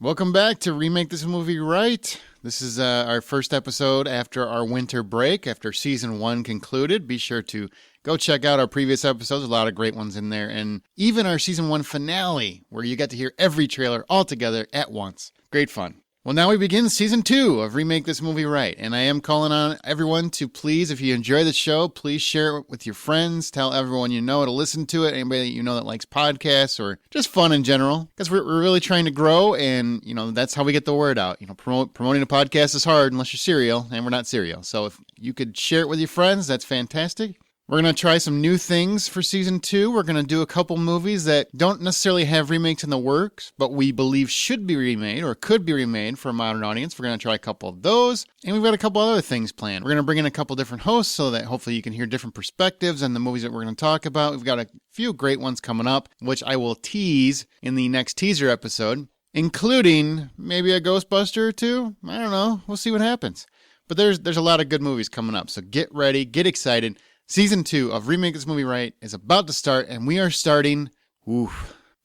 Welcome back to Remake This Movie Right. This is our first episode after our winter break, after season 1 concluded. Be sure to go check out our previous episodes. A lot of great ones in there. And even our season 1 finale, where you got to hear every trailer all together at once. Great fun. Well, now we begin season 2 of Remake This Movie Right. And I am calling on everyone to please, if you enjoy the show, please share it with your friends. Tell everyone you know to listen to it. Anybody that you know that likes podcasts or just fun in general. Because we're really trying to grow, and, that's how we get the word out. Promoting a podcast is hard unless you're serial, and we're not serial. So if you could share it with your friends, that's fantastic. We're going to try some new things for Season 2. We're going to do a couple movies that don't necessarily have remakes in the works, but we believe should be remade or could be remade for a modern audience. We're going to try a couple of those, and we've got a couple other things planned. We're going to bring in a couple different hosts so that hopefully you can hear different perspectives on the movies that we're going to talk about. We've got a few great ones coming up, which I will tease in the next teaser episode, including maybe a Ghostbuster or two. I don't know. We'll see what happens. But there's a lot of good movies coming up, so get ready, get excited. Season 2 of Remake This Movie Right is about to start, and we are starting with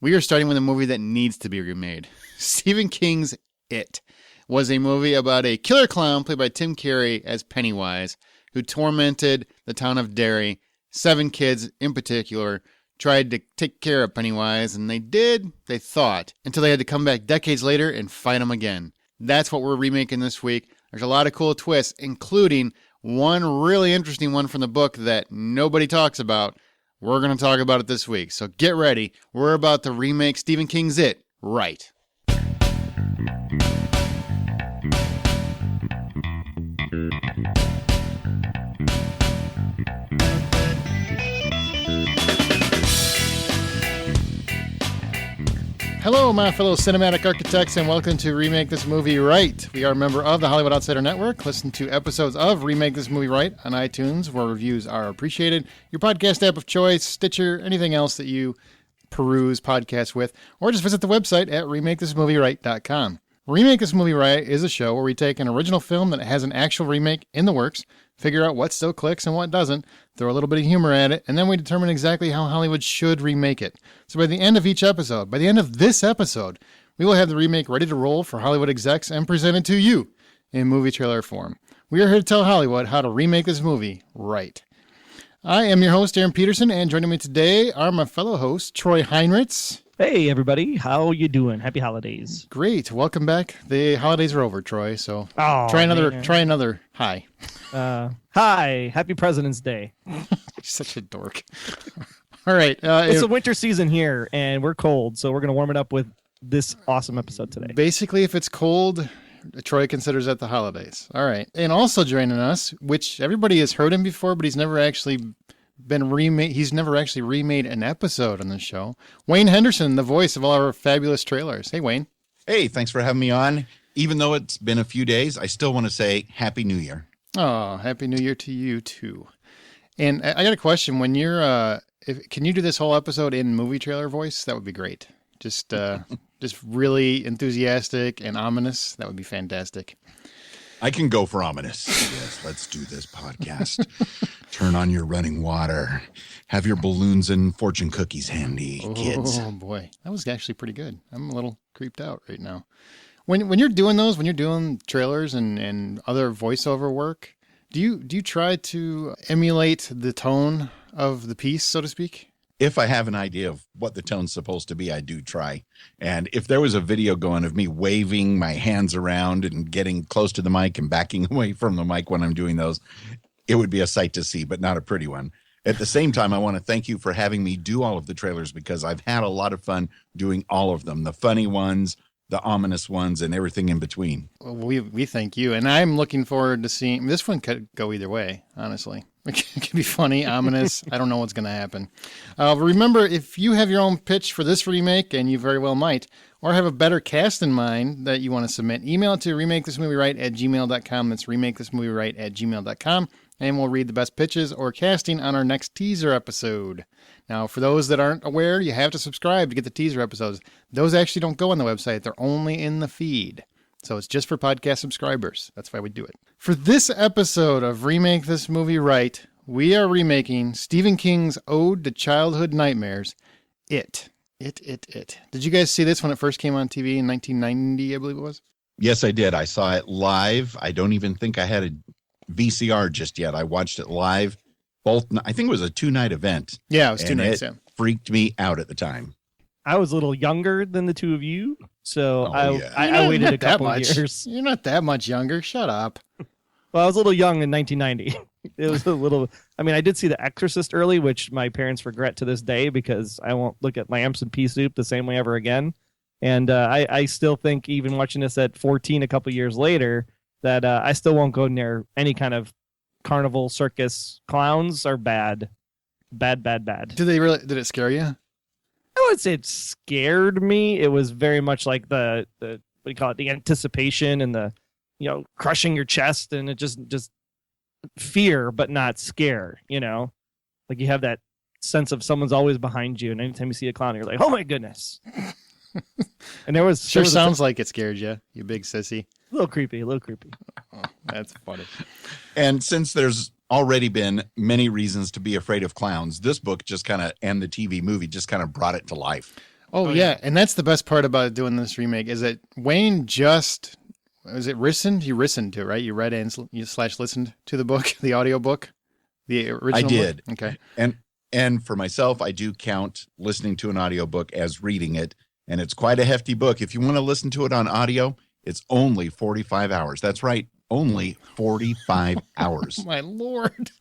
a movie that needs to be remade. Stephen King's It was a movie about a killer clown played by Tim Curry as Pennywise, who tormented the town of Derry. 7 kids in particular tried to take care of Pennywise, and they thought, until they had to come back decades later and fight him again. That's what we're remaking this week. There's a lot of cool twists, including one really interesting one from the book that nobody talks about. We're going to talk about it this week. So get ready. We're about to remake Stephen King's It right. Hello, my fellow cinematic architects, and welcome to Remake This Movie Right. We are a member of the Hollywood Outsider Network. Listen to episodes of Remake This Movie Right on iTunes, where reviews are appreciated. Your podcast app of choice, Stitcher, anything else that you peruse podcasts with, or just visit the website at remakethismovieright.com. Remake This Movie Right is a show where we take an original film that has an actual remake in the works, figure out what still clicks and what doesn't, throw a little bit of humor at it, and then we determine exactly how Hollywood should remake it. So by the end of each episode, by the end of this episode, we will have the remake ready to roll for Hollywood execs and presented to you in movie trailer form. We are here to tell Hollywood how to remake this movie right. I am your host, Aaron Peterson, and joining me today are my fellow hosts, Troy Heinrichs. Hey, everybody. How you doing? Happy holidays. Great. Welcome back. The holidays are over, Troy, so try another hi. Hi. Happy President's Day. You're such a dork. All right. It's a winter season here, and we're cold, so we're going to warm it up with this awesome episode today. Basically, if it's cold, Troy considers that the holidays. All right. And also joining us, which everybody has heard him before, but he's never actually been remade. He's never actually remade an episode on the show. Wayne Henderson, the voice of all our fabulous trailers. Hey, Wayne. Hey, thanks for having me on. Even though it's been a few days, I still want to say Happy New Year. Oh, Happy New Year to you, too. And I got a question. When you're, can you do this whole episode in movie trailer voice? That would be great. Just really enthusiastic and ominous. That would be fantastic. I can go for ominous. Yes, let's do this podcast. Turn on your running water. Have your balloons and fortune cookies handy, kids. Oh, boy. That was actually pretty good. I'm a little creeped out right now. When you're doing those, when you're doing trailers and other voiceover work, do you try to emulate the tone of the piece, so to speak? If I have an idea of what the tone's supposed to be, I do try. And if there was a video going of me waving my hands around and getting close to the mic and backing away from the mic when I'm doing those, it would be a sight to see, but not a pretty one. At the same time, I want to thank you for having me do all of the trailers, because I've had a lot of fun doing all of them, the funny ones, the ominous ones, and everything in between. Well, we thank you, and I'm looking forward to seeing. This one could go either way, honestly. It could be funny, ominous. I don't know what's going to happen. Remember, if you have your own pitch for this remake, and you very well might, or have a better cast in mind that you want to submit, email it to remakethismovieright@gmail.com. That's remakethismovieright@gmail.com, and we'll read the best pitches or casting on our next teaser episode. Now, for those that aren't aware, you have to subscribe to get the teaser episodes. Those actually don't go on the website. They're only in the feed. So it's just for podcast subscribers. That's why we do it. For this episode of Remake This Movie Right, we are remaking Stephen King's Ode to Childhood Nightmares, It. It. Did you guys see this when it first came on TV in 1990, I believe it was? Yes, I did. I saw it live. I don't even think I had a VCR just yet. I watched it live. I think it was a 2-night event. Yeah, it was 2 nights. It freaked me out at the time. I was a little younger than the two of you, so yeah. I waited a couple much. years. You're not that much younger. Shut up. Well, I was a little young in 1990. It was a little. I mean, I did see The Exorcist early, which my parents regret to this day because I won't look at lamps and pea soup the same way ever again. And I still think, even watching this at 14 a couple years later, that I still won't go near any kind of carnival circus. Clowns are bad. Bad. Did it scare you? I would say it scared me. It was very much like the what do you call it? The anticipation and the, crushing your chest, and it just fear, but not scare, like you have that sense of someone's always behind you. And anytime you see a clown, you're like, oh my goodness. And there was sounds like it scared you, you big sissy. A little creepy. Oh, that's funny. And since there's already been many reasons to be afraid of clowns, this book and the TV movie just kind of brought it to life. Oh yeah. And that's the best part about doing this remake is that Wayne listened? You listened to it, right? You read and you /listened to the book, the audio book, the original I did. book? Okay. And for myself, I do count listening to an audiobook as reading it. And it's quite a hefty book. If you want to listen to it on audio, it's only 45 hours. That's right. Only 45 hours. My Lord.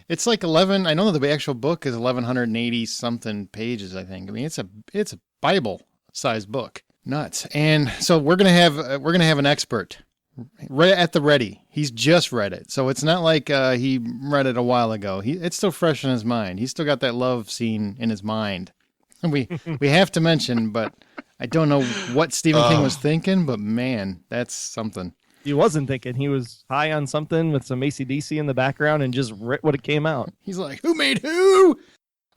It's like 11. I know that the actual book is 1,180 something pages, I think. I mean, it's a Bible sized book. Nuts. And so we're going to have an expert right at the ready. He's just read it. So it's not like he read it a while ago. It's still fresh in his mind. He's still got that love scene in his mind. And we have to mention, but I don't know what Stephen King was thinking, but man, that's something. He wasn't thinking. He was high on something with some AC/DC in the background and just writ what it came out. He's like, who made who?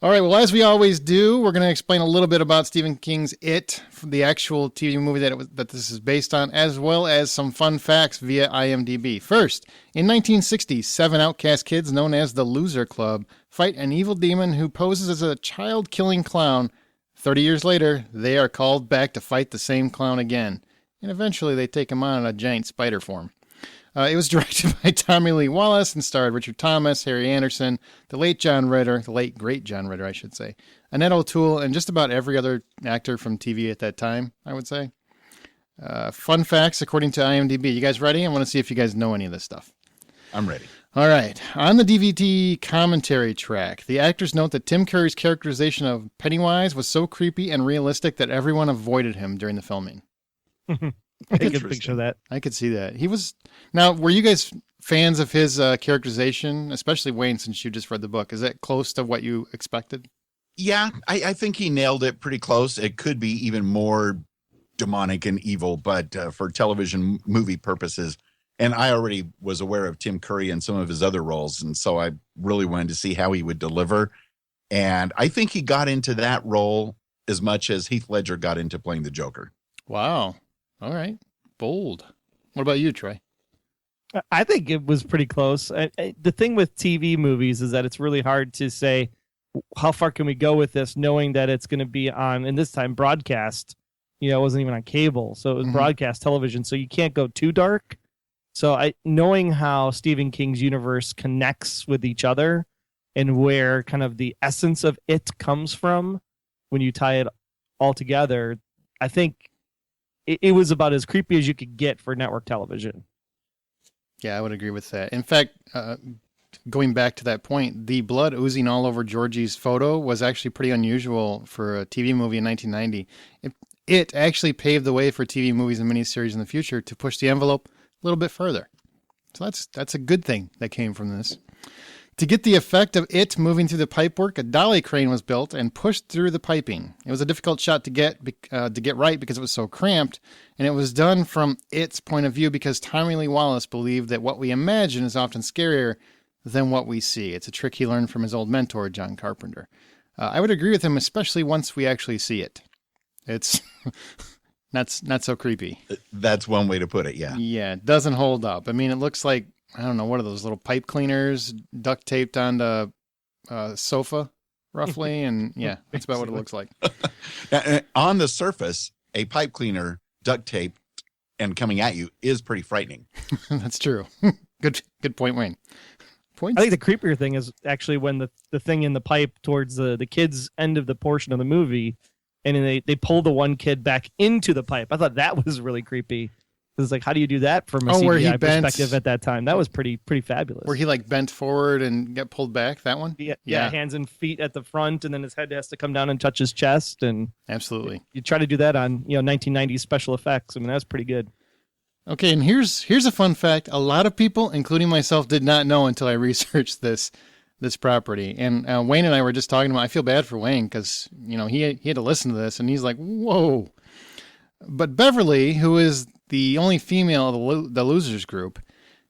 All right, well, as we always do, we're going to explain a little bit about Stephen King's It, the actual TV movie that this is based on, as well as some fun facts via IMDb. First, in 1960, 7 outcast kids known as the Loser Club fight an evil demon who poses as a child-killing clown. 30 years later, they are called back to fight the same clown again, and eventually they take him on in a giant spider form. It was directed by Tommy Lee Wallace and starred Richard Thomas, Harry Anderson, the late great John Ritter, I should say, Annette O'Toole, and just about every other actor from TV at that time, I would say. Fun facts according to IMDb. You guys ready? I want to see if you guys know any of this stuff. I'm ready. All right. On the DVD commentary track, the actors note that Tim Curry's characterization of Pennywise was so creepy and realistic that everyone avoided him during the filming. I could picture that. I could see that. Now, were you guys fans of his characterization, especially Wayne, since you just read the book? Is that close to what you expected? Yeah, I think he nailed it pretty close. It could be even more demonic and evil, but for television movie purposes, and I already was aware of Tim Curry and some of his other roles, and so I really wanted to see how he would deliver. And I think he got into that role as much as Heath Ledger got into playing the Joker. Wow. All right. Bold. What about you, Trey? I think it was pretty close. The thing with TV movies is that it's really hard to say how far can we go with this, knowing that it's going to be on, and this time broadcast. It wasn't even on cable, so it was broadcast television. So you can't go too dark. So knowing how Stephen King's universe connects with each other and where kind of the essence of it comes from when you tie it all together, I think it was about as creepy as you could get for network television. Yeah, I would agree with that. In fact, going back to that point, the blood oozing all over Georgie's photo was actually pretty unusual for a TV movie in 1990. It actually paved the way for TV movies and miniseries in the future to push the envelope a little bit further. So that's a good thing that came from this. To get the effect of it moving through the pipework, a dolly crane was built and pushed through the piping. It was a difficult shot to get right because it was so cramped, and it was done from its point of view because Tommy Lee Wallace believed that what we imagine is often scarier than what we see. It's a trick he learned from his old mentor, John Carpenter. I would agree with him, especially once we actually see it. It's not so creepy. That's one way to put it, yeah. Yeah, it doesn't hold up. I mean, it looks like, I don't know, what are those little pipe cleaners duct taped onto a sofa roughly. And yeah, that's about what it looks like. On the surface, a pipe cleaner duct tape and coming at you is pretty frightening. That's true. Good point, Wayne. Points? I think the creepier thing is actually when the thing in the pipe towards the kids' end of the portion of the movie, and then they pull the one kid back into the pipe. I thought that was really creepy. It's like, how do you do that from a CGI perspective at that time? That was pretty fabulous. Where he like bent forward and got pulled back, that one? Yeah, hands and feet at the front, and then his head has to come down and touch his chest. And absolutely. You try to do that on 1990s special effects. I mean, that's pretty good. Okay, and here's a fun fact. A lot of people, including myself, did not know until I researched this property. And Wayne and I were just talking about, I feel bad for Wayne because, he had to listen to this, and he's like, whoa. But Beverly, who is the only female of the losers group,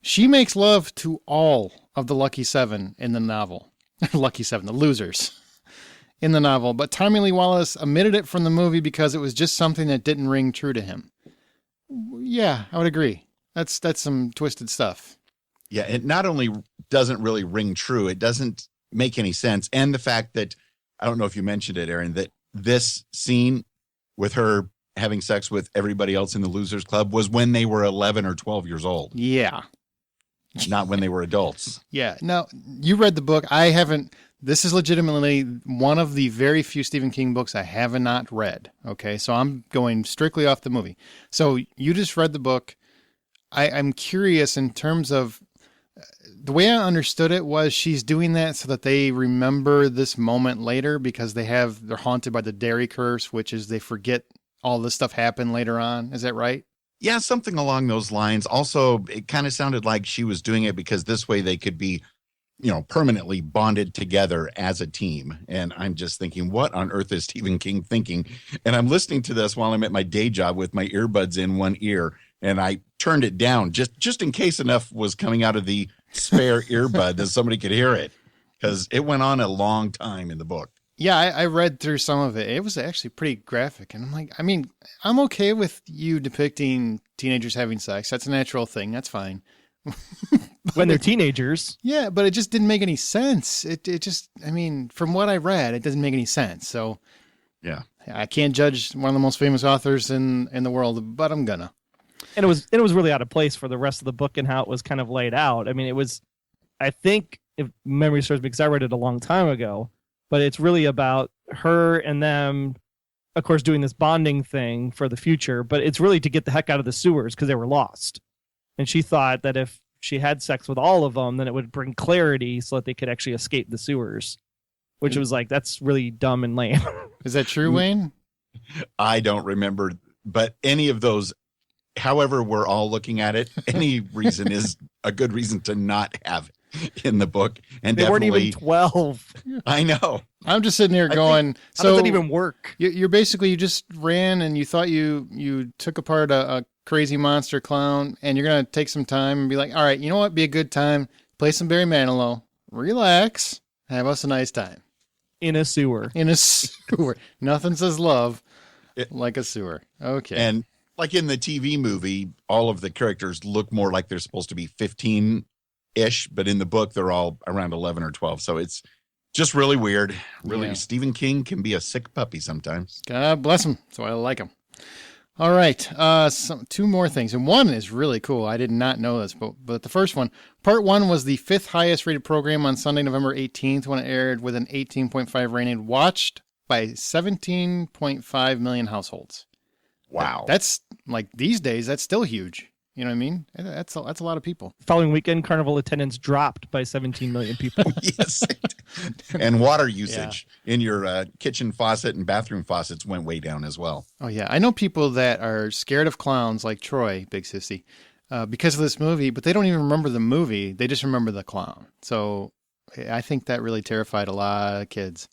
she makes love to all of the Lucky Seven in the novel. Lucky Seven, the losers in the novel. But Tommy Lee Wallace omitted it from the movie because it was just something that didn't ring true to him. Yeah, I would agree. That's some twisted stuff. Yeah, it not only doesn't really ring true, it doesn't make any sense. And the fact that, I don't know if you mentioned it, Aaron, that this scene with her having sex with everybody else in the Losers Club was when they were 11 or 12 years old. Yeah. Not when they were adults. Yeah. Now, you read the book. I haven't. This is legitimately one of the very few Stephen King books I have not read. Okay. So I'm going strictly off the movie. So you just read the book. I'm curious in terms of the way I understood it was she's doing that so that they remember this moment later because they're haunted by the Derry curse, which is they forget all this stuff happened later on. Is that right? Yeah, something along those lines. Also, it kind of sounded like she was doing it because this way they could be, permanently bonded together as a team. And I'm just thinking, what on earth is Stephen King thinking? And I'm listening to this while I'm at my day job with my earbuds in one ear. And I turned it down just in case enough was coming out of the spare earbud that somebody could hear it. Because it went on a long time in the book. Yeah, I read through some of it. It was actually pretty graphic. And I'm like, I'm okay with you depicting teenagers having sex. That's a natural thing. That's fine. When they're teenagers. Yeah, but it just didn't make any sense. It just, from what I read, it doesn't make any sense. So, yeah, I can't judge one of the most famous authors in the world, but I'm gonna. And it was really out of place for the rest of the book and how it was kind of laid out. It was, I think, if memory serves me, because I read it a long time ago, but it's really about her and them, of course, doing this bonding thing for the future, but it's really to get the heck out of the sewers because they were lost. And she thought that if she had sex with all of them, then it would bring clarity so that they could actually escape the sewers, which was like, that's really dumb and lame. Is that true, Wayne? I don't remember, but any of those, however we're all looking at it, any reason is a good reason to not have it in the book. And they weren't even 12. I know. I'm just sitting here going, how does that even work? You're basically, you just ran and you thought you took apart a crazy monster clown, and you're going to take some time and be like, all right, you know what? Be a good time. Play some Barry Manilow. Relax. Have us a nice time. In a sewer. In a sewer. Nothing says love like a sewer. Okay. And like in the TV movie, all of the characters look more like they're supposed to be 15-ish, but in the book, they're all around 11 or 12. So it's just really weird. Really, yeah. Stephen King can be a sick puppy sometimes. God bless him. That's why I like him. All right. Two more things. And one is really cool. I did not know this, but the first one, part one was the 5th highest rated program on Sunday, November 18th, when it aired with an 18.5 rating, watched by 17.5 million households. Wow. That's like these days, that's still huge. You know what I mean? That's a lot of people. Following weekend, carnival attendance dropped by 17 million people. Yes. And water usage in your kitchen faucet and bathroom faucets went way down as well. Oh, yeah. I know people that are scared of clowns like Troy, Big Sissy, because of this movie, but they don't even remember the movie. They just remember the clown. So I think that really terrified a lot of kids.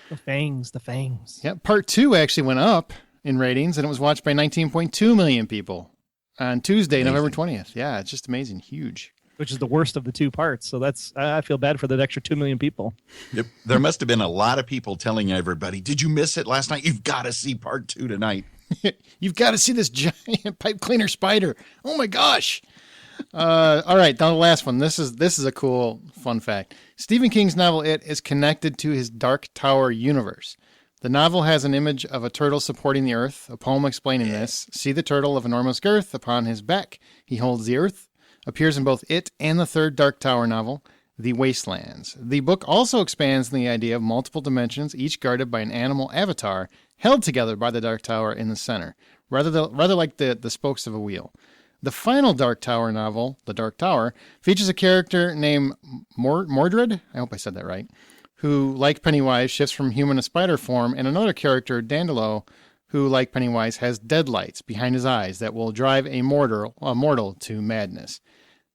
The fangs. Yeah. Part 2 actually went up in ratings, and it was watched by 19.2 million people. On Tuesday, amazing. November 20th. Yeah, it's just amazing. Huge. Which is the worst of the two parts. So I feel bad for that extra 2 million people. Yep. There must have been a lot of people telling everybody, did you miss it last night? You've got to see part 2 tonight. You've got to see this giant pipe cleaner spider. Oh my gosh. All right, now the last one. This is a cool fun fact. Stephen King's novel It is connected to his Dark Tower universe. The novel has an image of a turtle supporting the earth, a poem explaining this. See the turtle of enormous girth upon his back. He holds the earth. Appears in both It and the third Dark Tower novel, The Wastelands. The book also expands the idea of multiple dimensions, each guarded by an animal avatar, held together by the Dark Tower in the center, rather like the spokes of a wheel. The final Dark Tower novel, The Dark Tower, features a character named Mordred, I hope I said that right, who, like Pennywise, shifts from human to spider form, and another character, Dandelo, who, like Pennywise, has deadlights behind his eyes that will drive a mortal to madness.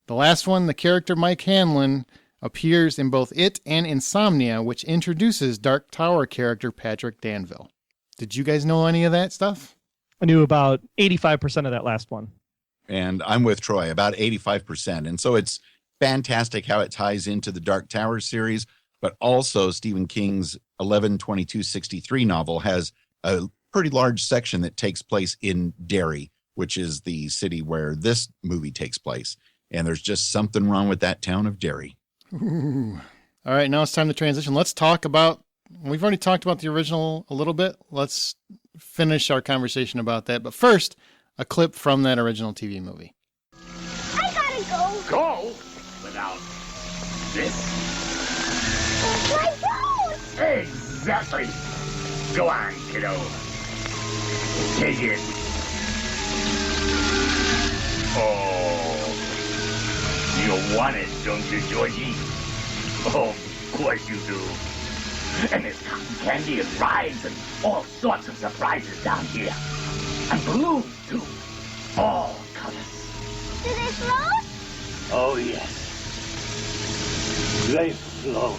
The last one, the character Mike Hanlon, appears in both It and Insomnia, which introduces Dark Tower character Patrick Danville. Did you guys know any of that stuff? I knew about 85% of that last one. And I'm with Troy, about 85%. And so it's fantastic how it ties into the Dark Tower series, but also Stephen King's 11/22/63 novel has a pretty large section that takes place in Derry, which is the city where this movie takes place. And there's just something wrong with that town of Derry. Ooh. All right, now it's time to transition. Let's talk about, we've already talked about the original a little bit. Let's finish our conversation about that. But first, a clip from that original TV movie. I gotta go. Go? Without this? My boat! Exactly. Go on, kiddo. Take it. Oh. You want it, don't you, Georgie? Oh, of course you do. And there's cotton candy and rides and all sorts of surprises down here. And balloons, too. All colors. Do they float? Oh, yes. They float,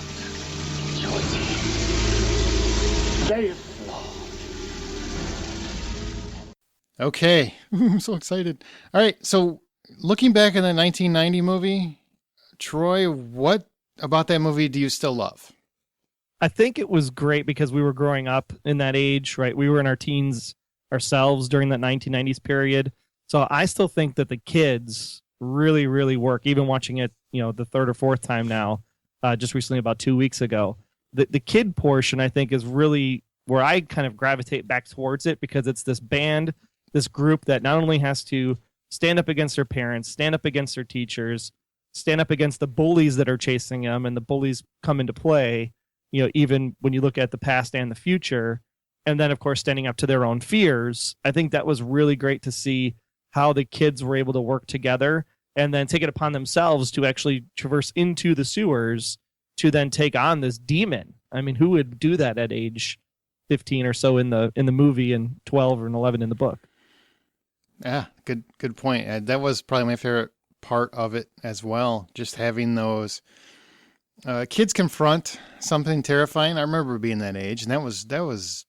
Georgie. They float. Okay, I'm so excited. All right, so looking back at the 1990 movie, Troy, what about that movie do you still love? I think it was great because we were growing up in that age, right? We were in our teens ourselves during that 1990s period. So I still think that the kids really, really work, even watching it, the third or fourth time now, just recently, about 2 weeks ago. The kid portion, I think, is really where I kind of gravitate back towards it, because it's this band, this group that not only has to stand up against their parents, stand up against their teachers, stand up against the bullies that are chasing them, and the bullies come into play, even when you look at the past and the future, and then, of course, standing up to their own fears. I think that was really great to see how the kids were able to work together and then take it upon themselves to actually traverse into the sewers to then take on this demon. I mean, who would do that at age 15 or so in the movie and 12 or 11 in the book? Yeah, good point. That was probably my favorite part of it as well. Just having those kids confront something terrifying. I remember being that age, and that was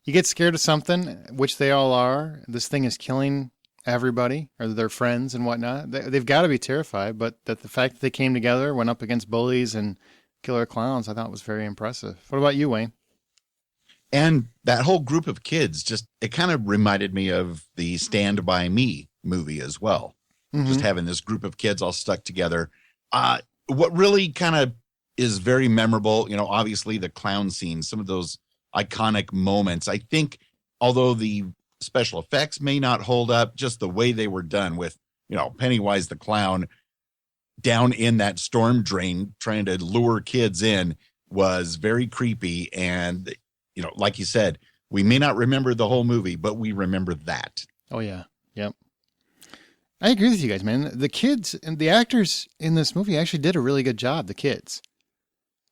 you get scared of something, which they all are. This thing is killing everybody or their friends and whatnot. They've got to be terrified, but that the fact that they came together, went up against bullies and killer clowns, I thought was very impressive. What about you, Wayne? And that whole group of kids, it kind of reminded me of the Stand By Me movie as well. Mm-hmm. Just having this group of kids all stuck together. What really kind of is very memorable, obviously the clown scene, some of those iconic moments. I think, although the special effects may not hold up, just the way they were done with, Pennywise the clown down in that storm drain trying to lure kids in was very creepy. And, like you said, we may not remember the whole movie, but we remember that. Oh, yeah. Yep. I agree with you guys, man. The kids and the actors in this movie actually did a really good job. The kids.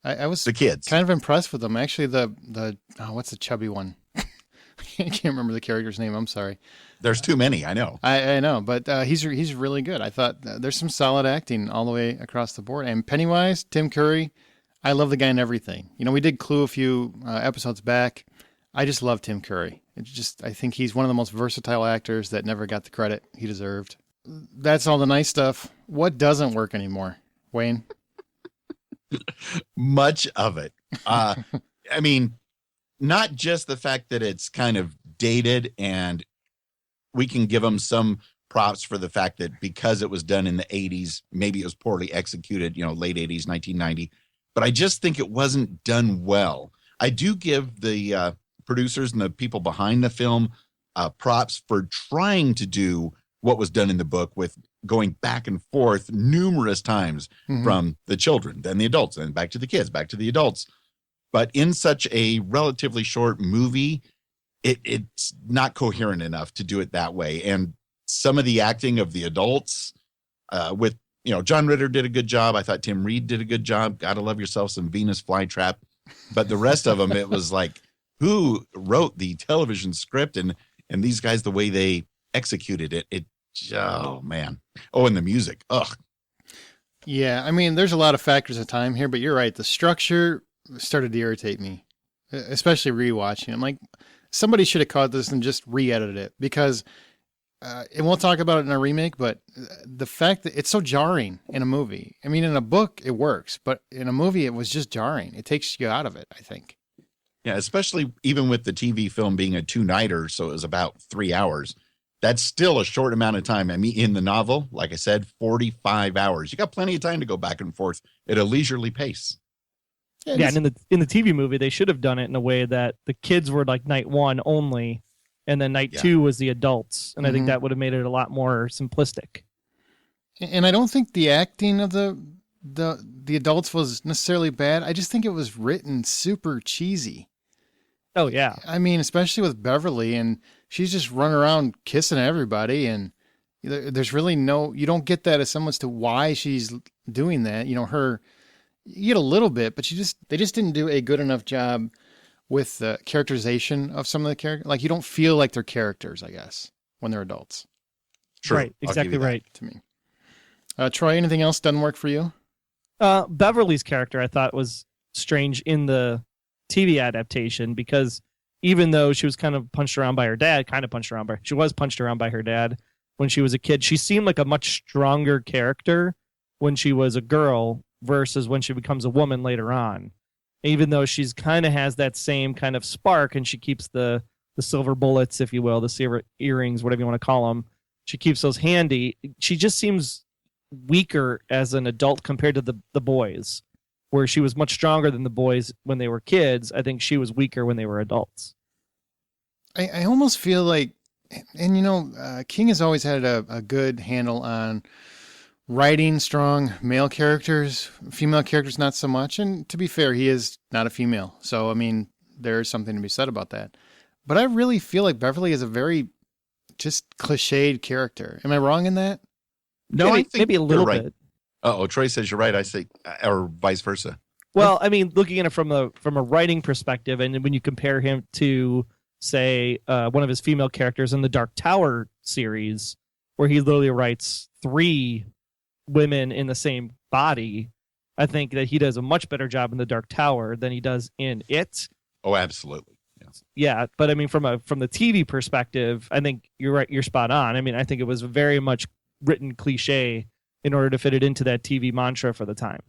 I was the kids kind of impressed with them. Actually, what's the chubby one? I can't remember the character's name. I'm sorry. There's too many. I know. I know, but he's really good. I thought there's some solid acting all the way across the board. And Pennywise, Tim Curry, I love the guy in everything. We did Clue a few episodes back. I just love Tim Curry. I think he's one of the most versatile actors that never got the credit he deserved. That's all the nice stuff. What doesn't work anymore, Wayne? Much of it. I mean, not just the fact that it's kind of dated and we can give them some props for the fact that because it was done in the 80s, maybe it was poorly executed, late 80s, 1990. But I just think it wasn't done well. I do give the producers and the people behind the film props for trying to do what was done in the book with going back and forth numerous times from the children, then the adults, and back to the kids, back to the adults. But in such a relatively short movie, it's not coherent enough to do it that way. And some of the acting of the adults with, John Ritter did a good job. I thought Tim Reed did a good job. Gotta love yourself some Venus flytrap. But the rest of them, it was like, who wrote the television script and these guys, the way they executed it, oh man. Oh, and the music. Ugh. Yeah, I mean, there's a lot of factors of time here, but you're right. The structure started to irritate me, especially rewatching. I'm like, somebody should have caught this and just re-edited it because, and we'll talk about it in a remake, but the fact that it's so jarring in a movie. I mean, in a book, it works, but in a movie, it was just jarring. It takes you out of it, I think. Yeah, especially even with the TV film being a 2-nighter, so it was about 3 hours. That's still a short amount of time. I mean, in the novel, like I said, 45 hours. You got plenty of time to go back and forth at a leisurely pace. Yeah, and in the TV movie, they should have done it in a way that the kids were like night 1 only, and then night 2 was the adults. And I think that would have made it a lot more simplistic. And I don't think the acting of the adults was necessarily bad. I just think it was written super cheesy. Oh, yeah. I mean, especially with Beverly, and she's just running around kissing everybody, and there's really you don't get that as as to why she's doing that. You get a little bit, but they just didn't do a good enough job with the characterization of some of the characters. Like, you don't feel like they're characters, I guess, when they're adults. True. Right, exactly right. To me. Troy, anything else doesn't work for you? Beverly's character, I thought, was strange in the TV adaptation because even though she was kind of punched around by her dad, she was punched around by her dad when she was a kid, she seemed like a much stronger character when she was a girl versus when she becomes a woman later on. Even though she's kind of has that same kind of spark and she keeps the silver bullets, if you will, the silver earrings, whatever you want to call them, she keeps those handy. She just seems weaker as an adult compared to the boys. Where she was much stronger than the boys when they were kids, I think she was weaker when they were adults. I almost feel like, and King has always had a good handle on writing strong male characters, female characters not so much. And to be fair, he is not a female. So, I mean, there's something to be said about that. But I really feel like Beverly is a very just cliched character. Am I wrong in that? No, I think maybe a little right. bit. Troy says you're right. I say, or vice versa. Well, I mean, looking at it from a writing perspective, and when you compare him to, say, one of his female characters in the Dark Tower series, where he literally writes 3 women in the same body, I think that he does a much better job in the Dark Tower than he does in it. Oh, absolutely. Yes. Yeah, but I mean, from the TV perspective, I think you're right. You're spot on. I mean, I think it was very much written cliche in order to fit it into that TV mantra for the time.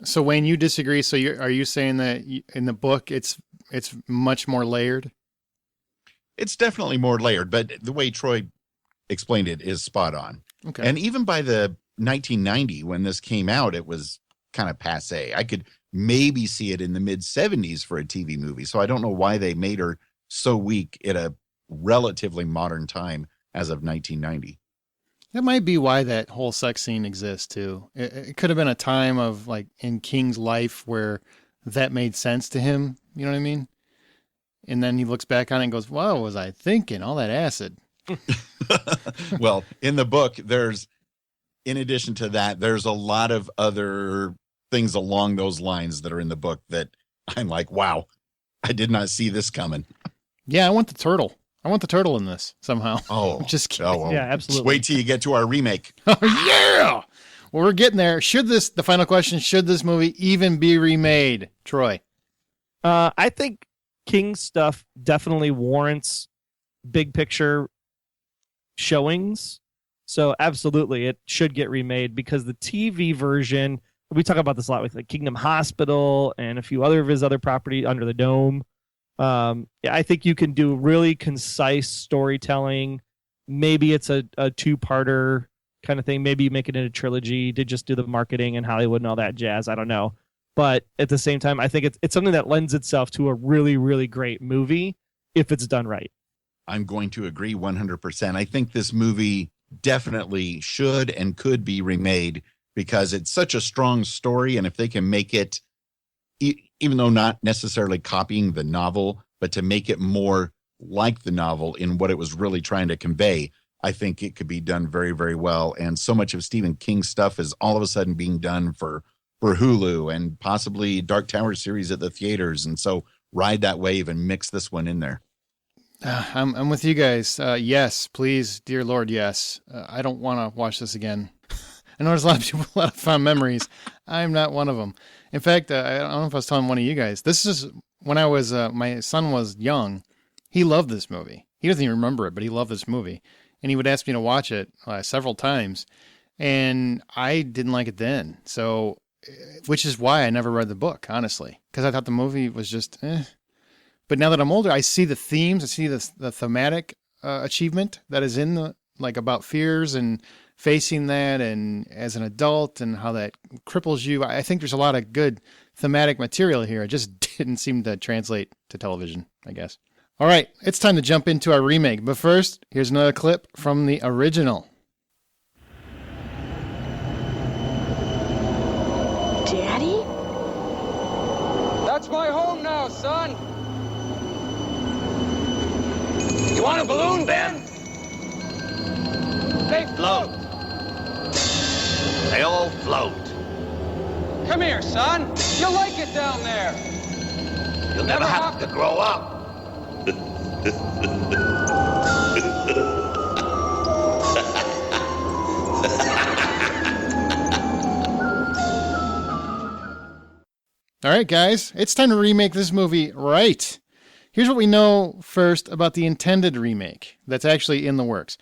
So Wayne, you disagree. So are you saying that in the book, it's much more layered? It's definitely more layered, but the way Troy explained it is spot on. Okay. And even by the 1990, when this came out, it was kind of passé. I could maybe see it in the mid 70s for a TV movie. So I don't know why they made her so weak at a relatively modern time as of 1990. That might be why that whole sex scene exists too. It could have been a time of like in King's life where that made sense to him. You know what I mean? And then he looks back on it and goes, "What was I thinking? All that acid." Well, in the book, in addition to that, there's a lot of other things along those lines that are in the book that I'm like, wow, I did not see this coming. Yeah, I want the turtle. I want the turtle in this somehow. Oh, just kidding. Oh, yeah, absolutely. Just wait till you get to our remake. Oh, yeah. Well, we're getting there. The final question, should this movie even be remade? Troy. I think King's stuff definitely warrants big picture showings. So absolutely, it should get remade because the TV version, we talk about this a lot with like Kingdom Hospital and a few other of his other property Under the Dome. I think you can do really concise storytelling maybe it's a two-parter kind of thing. Maybe you make it into a trilogy to just do the marketing and Hollywood and all that jazz. I don't know. But at the same time, I think it's something that lends itself to a really, really great movie if it's done right. I'm going to agree 100%. I think this movie definitely should and could be remade because it's such a strong story. And if they can make it, even though not necessarily copying the novel, but to make it more like the novel in what it was really trying to convey, I think it could be done very, very well. And so much of Stephen King's stuff is all of a sudden being done for Hulu and possibly Dark Tower series at the theaters. And so ride that wave and mix this one in there. I'm with you guys. Yes, please, dear Lord, yes. I don't want to watch this again. I know there's a lot of people with a lot of fond memories. I'm not one of them. In fact, I don't know if I was telling one of you guys. This is when I was, my son was young. He loved this movie. He doesn't even remember it, but he loved this movie. And he would ask me to watch it several times. And I didn't like it then. So, which is why I never read the book, honestly, because I thought the movie was just But now that I'm older, I see the themes, I see the thematic achievement that is in the, like, about fears and facing that and as an adult and how that cripples you. I think there's a lot of good thematic material here. It just didn't seem to translate to television, I guess. All right, it's time to jump into our remake. But first, here's another clip from the original. Daddy? That's my home now, son. You want a balloon, Ben? They float. They all float. Come here, son. You'll like it down there. You'll never have to grow up. All right, guys, it's time to remake this movie right. Here's what we know first about the intended remake that's actually in the works.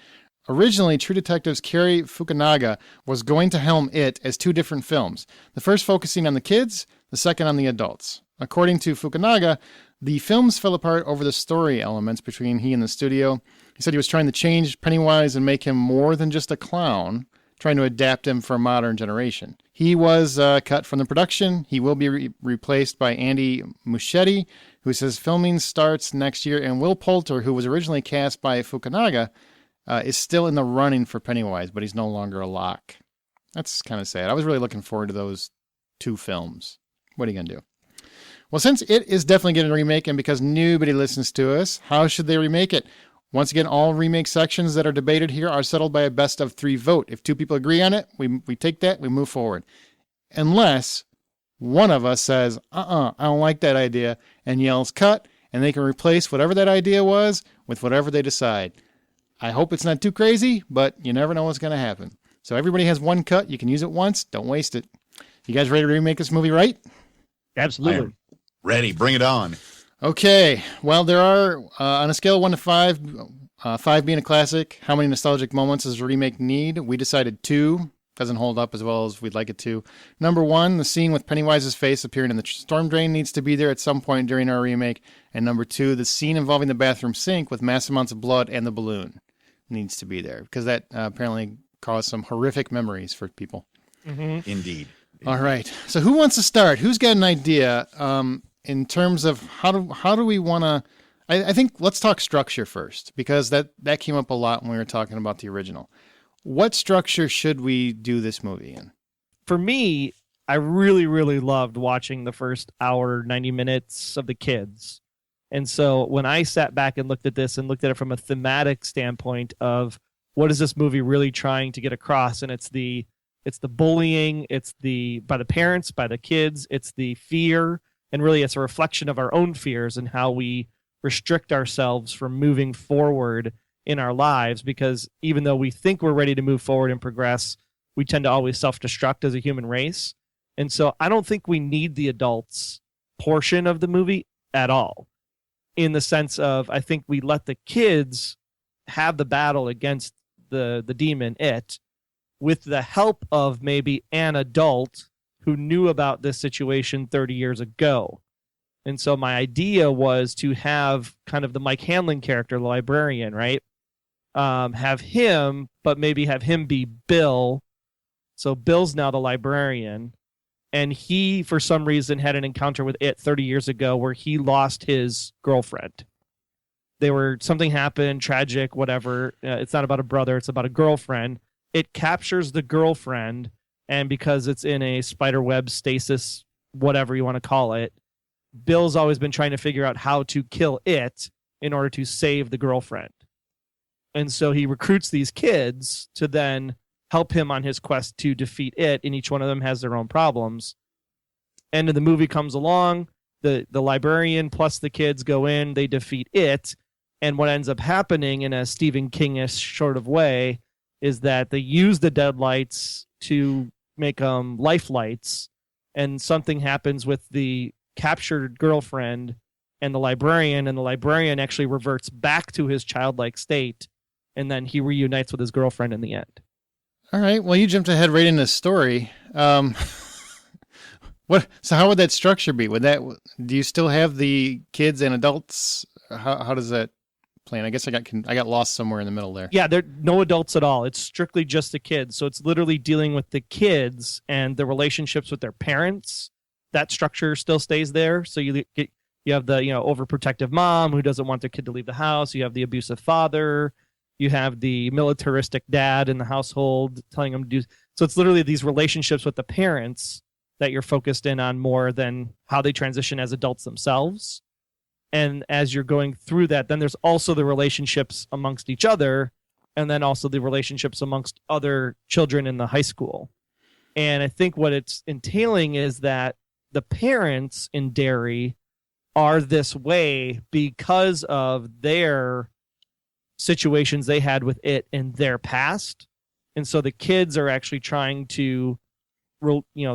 Originally, True Detective's Cary Fukunaga was going to helm it as two different films, the first focusing on the kids, the second on the adults. According to Fukunaga, the films fell apart over the story elements between he and the studio. He said he was trying to change Pennywise and make him more than just a clown, trying to adapt him for a modern generation. He was cut from the production. He will be replaced by Andy Muschietti, who says filming starts next year, and Will Poulter, who was originally cast by Fukunaga, is still in the running for Pennywise, but he's no longer a lock. That's kind of sad. I was really looking forward to those two films. What are you going to do? Well, since it is definitely getting a remake, and because nobody listens to us, how should they remake it? Once again, all remake sections that are debated here are settled by a best of 3 vote. If 2 people agree on it, we take that, we move forward. Unless one of us says, I don't like that idea, and yells cut, and they can replace whatever that idea was with whatever they decide. I hope it's not too crazy, but you never know what's going to happen. So everybody has one cut. You can use it once. Don't waste it. You guys ready to remake this movie right? Absolutely. Ready. Bring it on. Okay. Well, there are, on a scale of 1 to 5, 5 being a classic, how many nostalgic moments does a remake need? We decided 2. Doesn't hold up as well as we'd like it to. Number 1, the scene with Pennywise's face appearing in the storm drain needs to be there at some point during our remake. And number 2, the scene involving the bathroom sink with mass amounts of blood and the balloon needs to be there, because that apparently caused some horrific memories for people. Mm-hmm. Indeed. All right. So who wants to start? Who's got an idea in terms of how do we want to... I think let's talk structure first, because that came up a lot when we were talking about the original. What structure should we do this movie in? For me, I really, really loved watching the first hour, 90 minutes of the kids. And so when I sat back and looked at this and looked at it from a thematic standpoint of what is this movie really trying to get across, and it's the bullying, it's by the parents, by the kids, it's the fear, and really it's a reflection of our own fears and how we restrict ourselves from moving forward in our lives, because even though we think we're ready to move forward and progress, we tend to always self-destruct as a human race. And so I don't think we need the adults portion of the movie at all, in the sense of I think we let the kids have the battle against the demon, with the help of maybe an adult who knew about this situation 30 years ago. And so my idea was to have kind of the Mike Hanlon character, the librarian, right? have him, but maybe have him be Bill. So Bill's now the librarian. And he, for some reason, had an encounter with it 30 years ago where he lost his girlfriend. Something happened, tragic, whatever. It's not about a brother, it's about a girlfriend. It captures the girlfriend, and because it's in a spider web stasis, whatever you want to call it, Bill's always been trying to figure out how to kill it in order to save the girlfriend. And so he recruits these kids to then help him on his quest to defeat it, and each one of them has their own problems. End of the movie comes along, the librarian plus the kids go in, they defeat it, and what ends up happening in a Stephen King-ish sort of way is that they use the deadlights to make them life lights, and something happens with the captured girlfriend and the librarian actually reverts back to his childlike state, and then he reunites with his girlfriend in the end. All right. Well, you jumped ahead right in the story. So how would that structure be? Do you still have the kids and adults? How does that plan? I guess I got lost somewhere in the middle there. Yeah, there are no adults at all. It's strictly just the kids. So it's literally dealing with the kids and the relationships with their parents. That structure still stays there. So you have the overprotective mom who doesn't want their kid to leave the house. You have the abusive father. You have the militaristic dad in the household telling them to do. So it's literally these relationships with the parents that you're focused in on more than how they transition as adults themselves. And as you're going through that, then there's also the relationships amongst each other, and then also the relationships amongst other children in the high school. And I think what it's entailing is that the parents in Derry are this way because of their situations they had with it in their past. And so the kids are actually trying to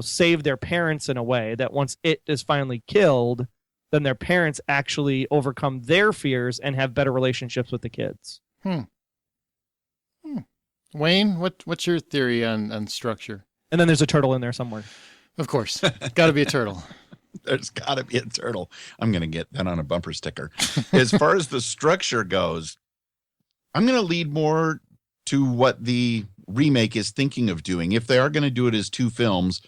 save their parents in a way that once it is finally killed, then their parents actually overcome their fears and have better relationships with the kids. Wayne, what's your theory on structure? And then there's a turtle in there somewhere. Of course. Got to be a turtle. There's got to be a turtle. I'm going to get that on a bumper sticker. As far as the structure goes, I'm going to lead more to what the remake is thinking of doing. If they are going to do it as two films,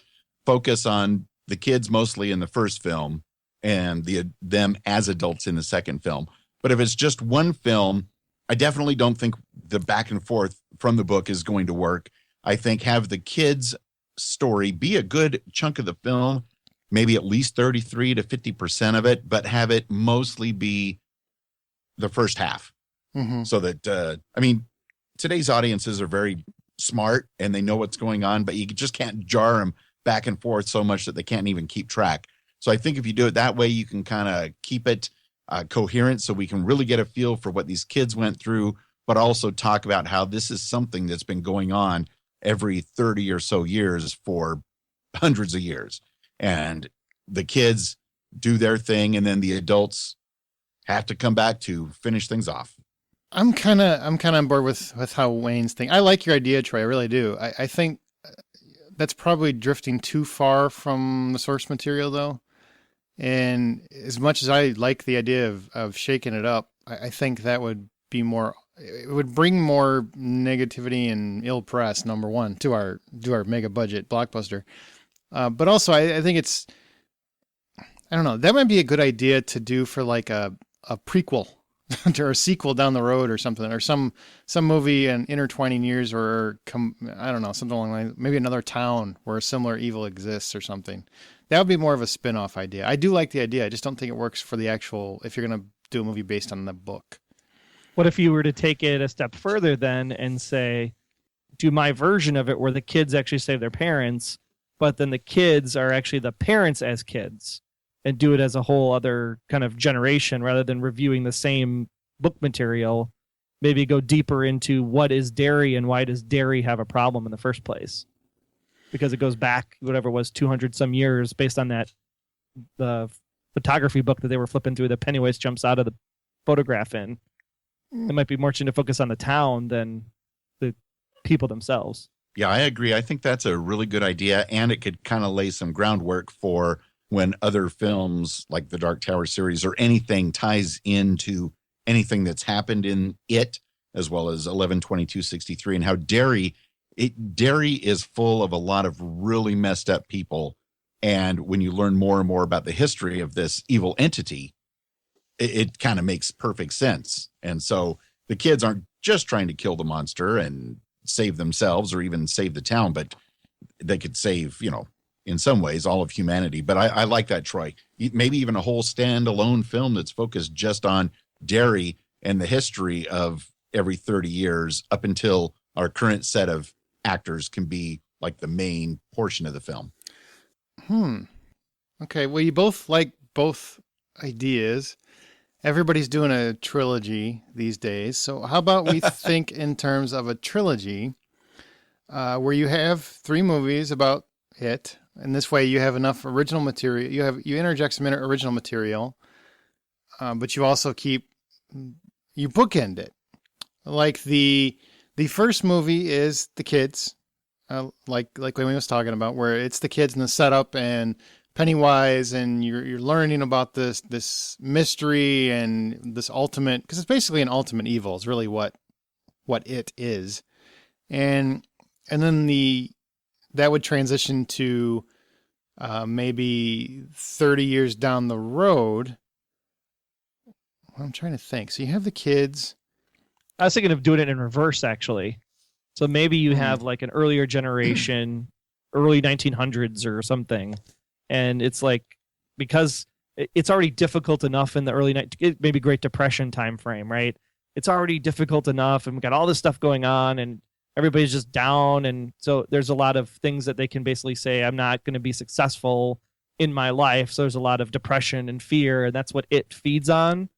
focus on the kids mostly in the first film and them as adults in the second film. But if it's just one film, I definitely don't think the back and forth from the book is going to work. I think have the kids' story be a good chunk of the film, maybe at least 33 to 50% of it, but have it mostly be the first half. Mm-hmm. So that, today's audiences are very smart and they know what's going on, but you just can't jar them back and forth so much that they can't even keep track. So I think if you do it that way, you can kind of keep it coherent so we can really get a feel for what these kids went through, but also talk about how this is something that's been going on every 30 or so years for hundreds of years. And the kids do their thing, and then the adults have to come back to finish things off. I'm kind of on board with how Wayne's thinking. I like your idea, Troy. I really do. I think that's probably drifting too far from the source material, though. And as much as I like the idea of shaking it up, I think that would be more. It would bring more negativity and ill press. Number one, to our mega budget blockbuster. But also, I think it's. I don't know. That might be a good idea to do for like a prequel. Or a sequel down the road or something, or some movie in intertwining years, or I don't know, something along the lines, maybe another town where a similar evil exists or something. That would be more of a spin-off idea. I do like the idea. I just don't think it works for the actual, if you're going to do a movie based on the book. What if you were to take it a step further then and say, do my version of it where the kids actually save their parents, but then the kids are actually the parents as kids? And do it as a whole other kind of generation rather than reviewing the same book material. Maybe go deeper into what is Derry and why does Derry have a problem in the first place? Because it goes back, whatever it was, 200 some years based on the photography book that they were flipping through that Pennywise jumps out of the photograph in. It might be more interesting to focus on the town than the people themselves. Yeah, I agree. I think that's a really good idea, and it could kind of lay some groundwork for when other films like the Dark Tower series or anything ties into anything that's happened in it, as well as 11/22/63, and how Derry is full of a lot of really messed up people. And when you learn more and more about the history of this evil entity, it kind of makes perfect sense. And so the kids aren't just trying to kill the monster and save themselves or even save the town, but they could save, in some ways, all of humanity. But I like that, Troy. Maybe even a whole standalone film that's focused just on Derry and the history of every 30 years up until our current set of actors can be like the main portion of the film. Okay, well, you both like both ideas. Everybody's doing a trilogy these days. So how about we think in terms of a trilogy where you have 3 movies about it. And this way you have enough original material. You interject some original material, but you also you bookend it. Like the first movie is the kids, like Wayne was talking about, where it's the kids in the setup and Pennywise, and you're learning about this mystery and this ultimate, because it's basically an ultimate evil is really what it is, and then that would transition to maybe 30 years down the road. I'm trying to think. So you have the kids. I was thinking of doing it in reverse, actually. So maybe you have like an earlier generation, early 1900s or something. And it's like, because it's already difficult enough in the early maybe Great Depression time frame, right? It's already difficult enough, and we've got all this stuff going on, and everybody's just down. And so there's a lot of things that they can basically say, I'm not going to be successful in my life. So there's a lot of depression and fear, and that's what it feeds on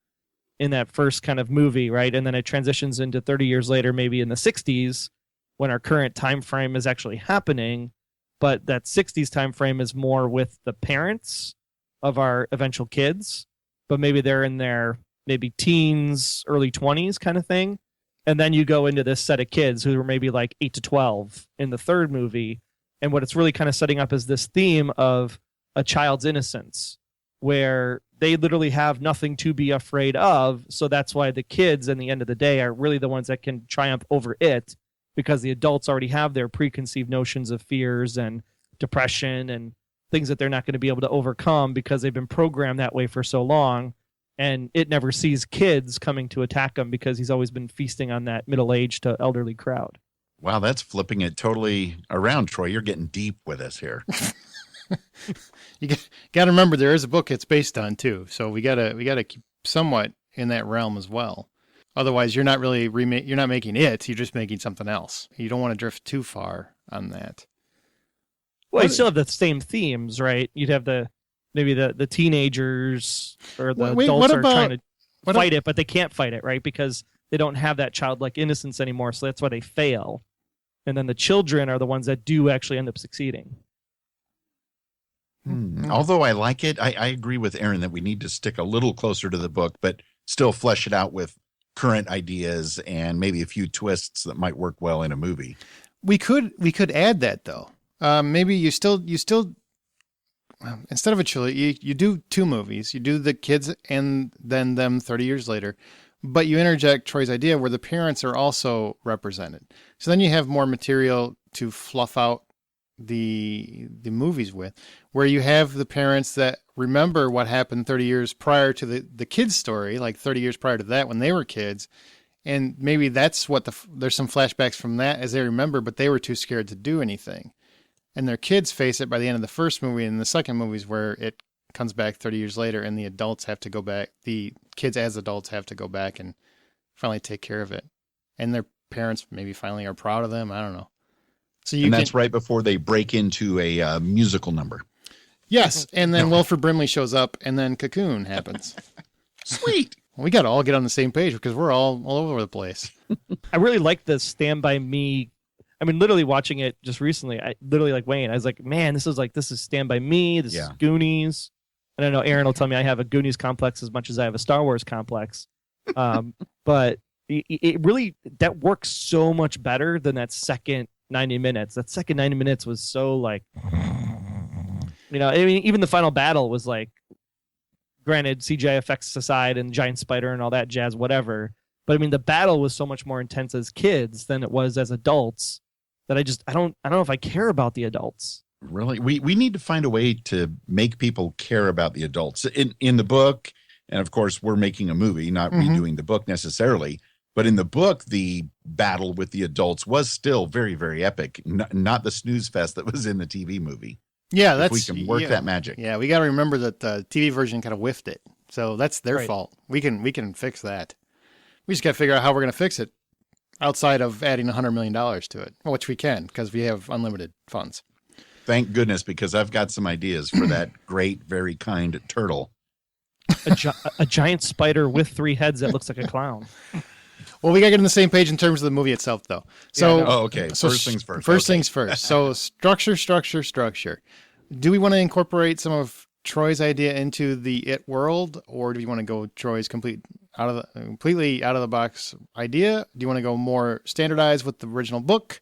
in that first kind of movie, right? And then it transitions into 30 years later, maybe in the 60s, when our current time frame is actually happening. But that 60s time frame is more with the parents of our eventual kids, but maybe they're in their maybe teens, early 20s kind of thing. And then you go into this set of kids who are maybe like 8 to 12 in the third movie. And what it's really kind of setting up is this theme of a child's innocence, where they literally have nothing to be afraid of. So that's why the kids, in the end of the day, are really the ones that can triumph over it, because the adults already have their preconceived notions of fears and depression and things that they're not going to be able to overcome because they've been programmed that way for so long. And it never sees kids coming to attack him because he's always been feasting on that middle-aged to elderly crowd. Wow, that's flipping it totally around, Troy. You're getting deep with us here. You got to remember there is a book it's based on too. So we got to keep somewhat in that realm as well. Otherwise, you're not really you're not making it. You're just making something else. You don't want to drift too far on that. Well, you still have the same themes, right? You'd have maybe the teenagers or the adults are trying to fight it, but they can't fight it, right? Because they don't have that childlike innocence anymore. So that's why they fail. And then the children are the ones that do actually end up succeeding. Although I like it, I agree with Aaron that we need to stick a little closer to the book, but still flesh it out with current ideas and maybe a few twists that might work well in a movie. We could add that though. Maybe you still instead of a trilogy, you do 2 movies. You do the kids and then them 30 years later, but you interject Troy's idea where the parents are also represented. So then you have more material to fluff out the movies with, where you have the parents that remember what happened 30 years prior to the kids' story, like 30 years prior to that when they were kids. And maybe that's what there's some flashbacks from that as they remember, but they were too scared to do anything. And their kids face it by the end of the first movie, and the second movie is where it comes back 30 years later and the adults have to go back, the kids as adults have to go back and finally take care of it. And their parents maybe finally are proud of them. I don't know. So that's right before they break into a musical number. Yes, and then Wilford Brimley shows up, and then Cocoon happens. Sweet. Well, we got to all get on the same page because we're all over the place. I really like the Stand By Me. I mean, literally watching it just recently, I literally like Wayne. I was like, man, this is Stand By Me. This is Goonies. And I know Aaron will tell me I have a Goonies complex as much as I have a Star Wars complex. But it really, that works so much better than that second 90 minutes. That second 90 minutes was so like, I mean, even the final battle was like, granted, CGI effects aside and giant spider and all that jazz, whatever, But I mean, the battle was so much more intense as kids than it was as adults that I don't know if I care about the adults. Really? We need to find a way to make people care about the adults. In the book, and of course, we're making a movie, not redoing the book necessarily. But in the book, the battle with the adults was still very, very epic. Not the snooze fest that was in the TV movie. Yeah, if we can work that magic. Yeah, we got to remember that the TV version kind of whiffed it. So that's their fault. We can fix that. We just got to figure out how we're going to fix it outside of adding $100 million to it, which we can because we have unlimited funds. Thank goodness, because I've got some ideas for that great, very kind turtle. A giant spider with 3 heads that looks like a clown. Well, we got to get on the same page in terms of the movie itself, though. So, okay. So first things first. First things first. So structure. Do we want to incorporate some of Troy's idea into the It world, or do you want to go Troy's completely out of the box idea? Do you want to go more standardized with the original book?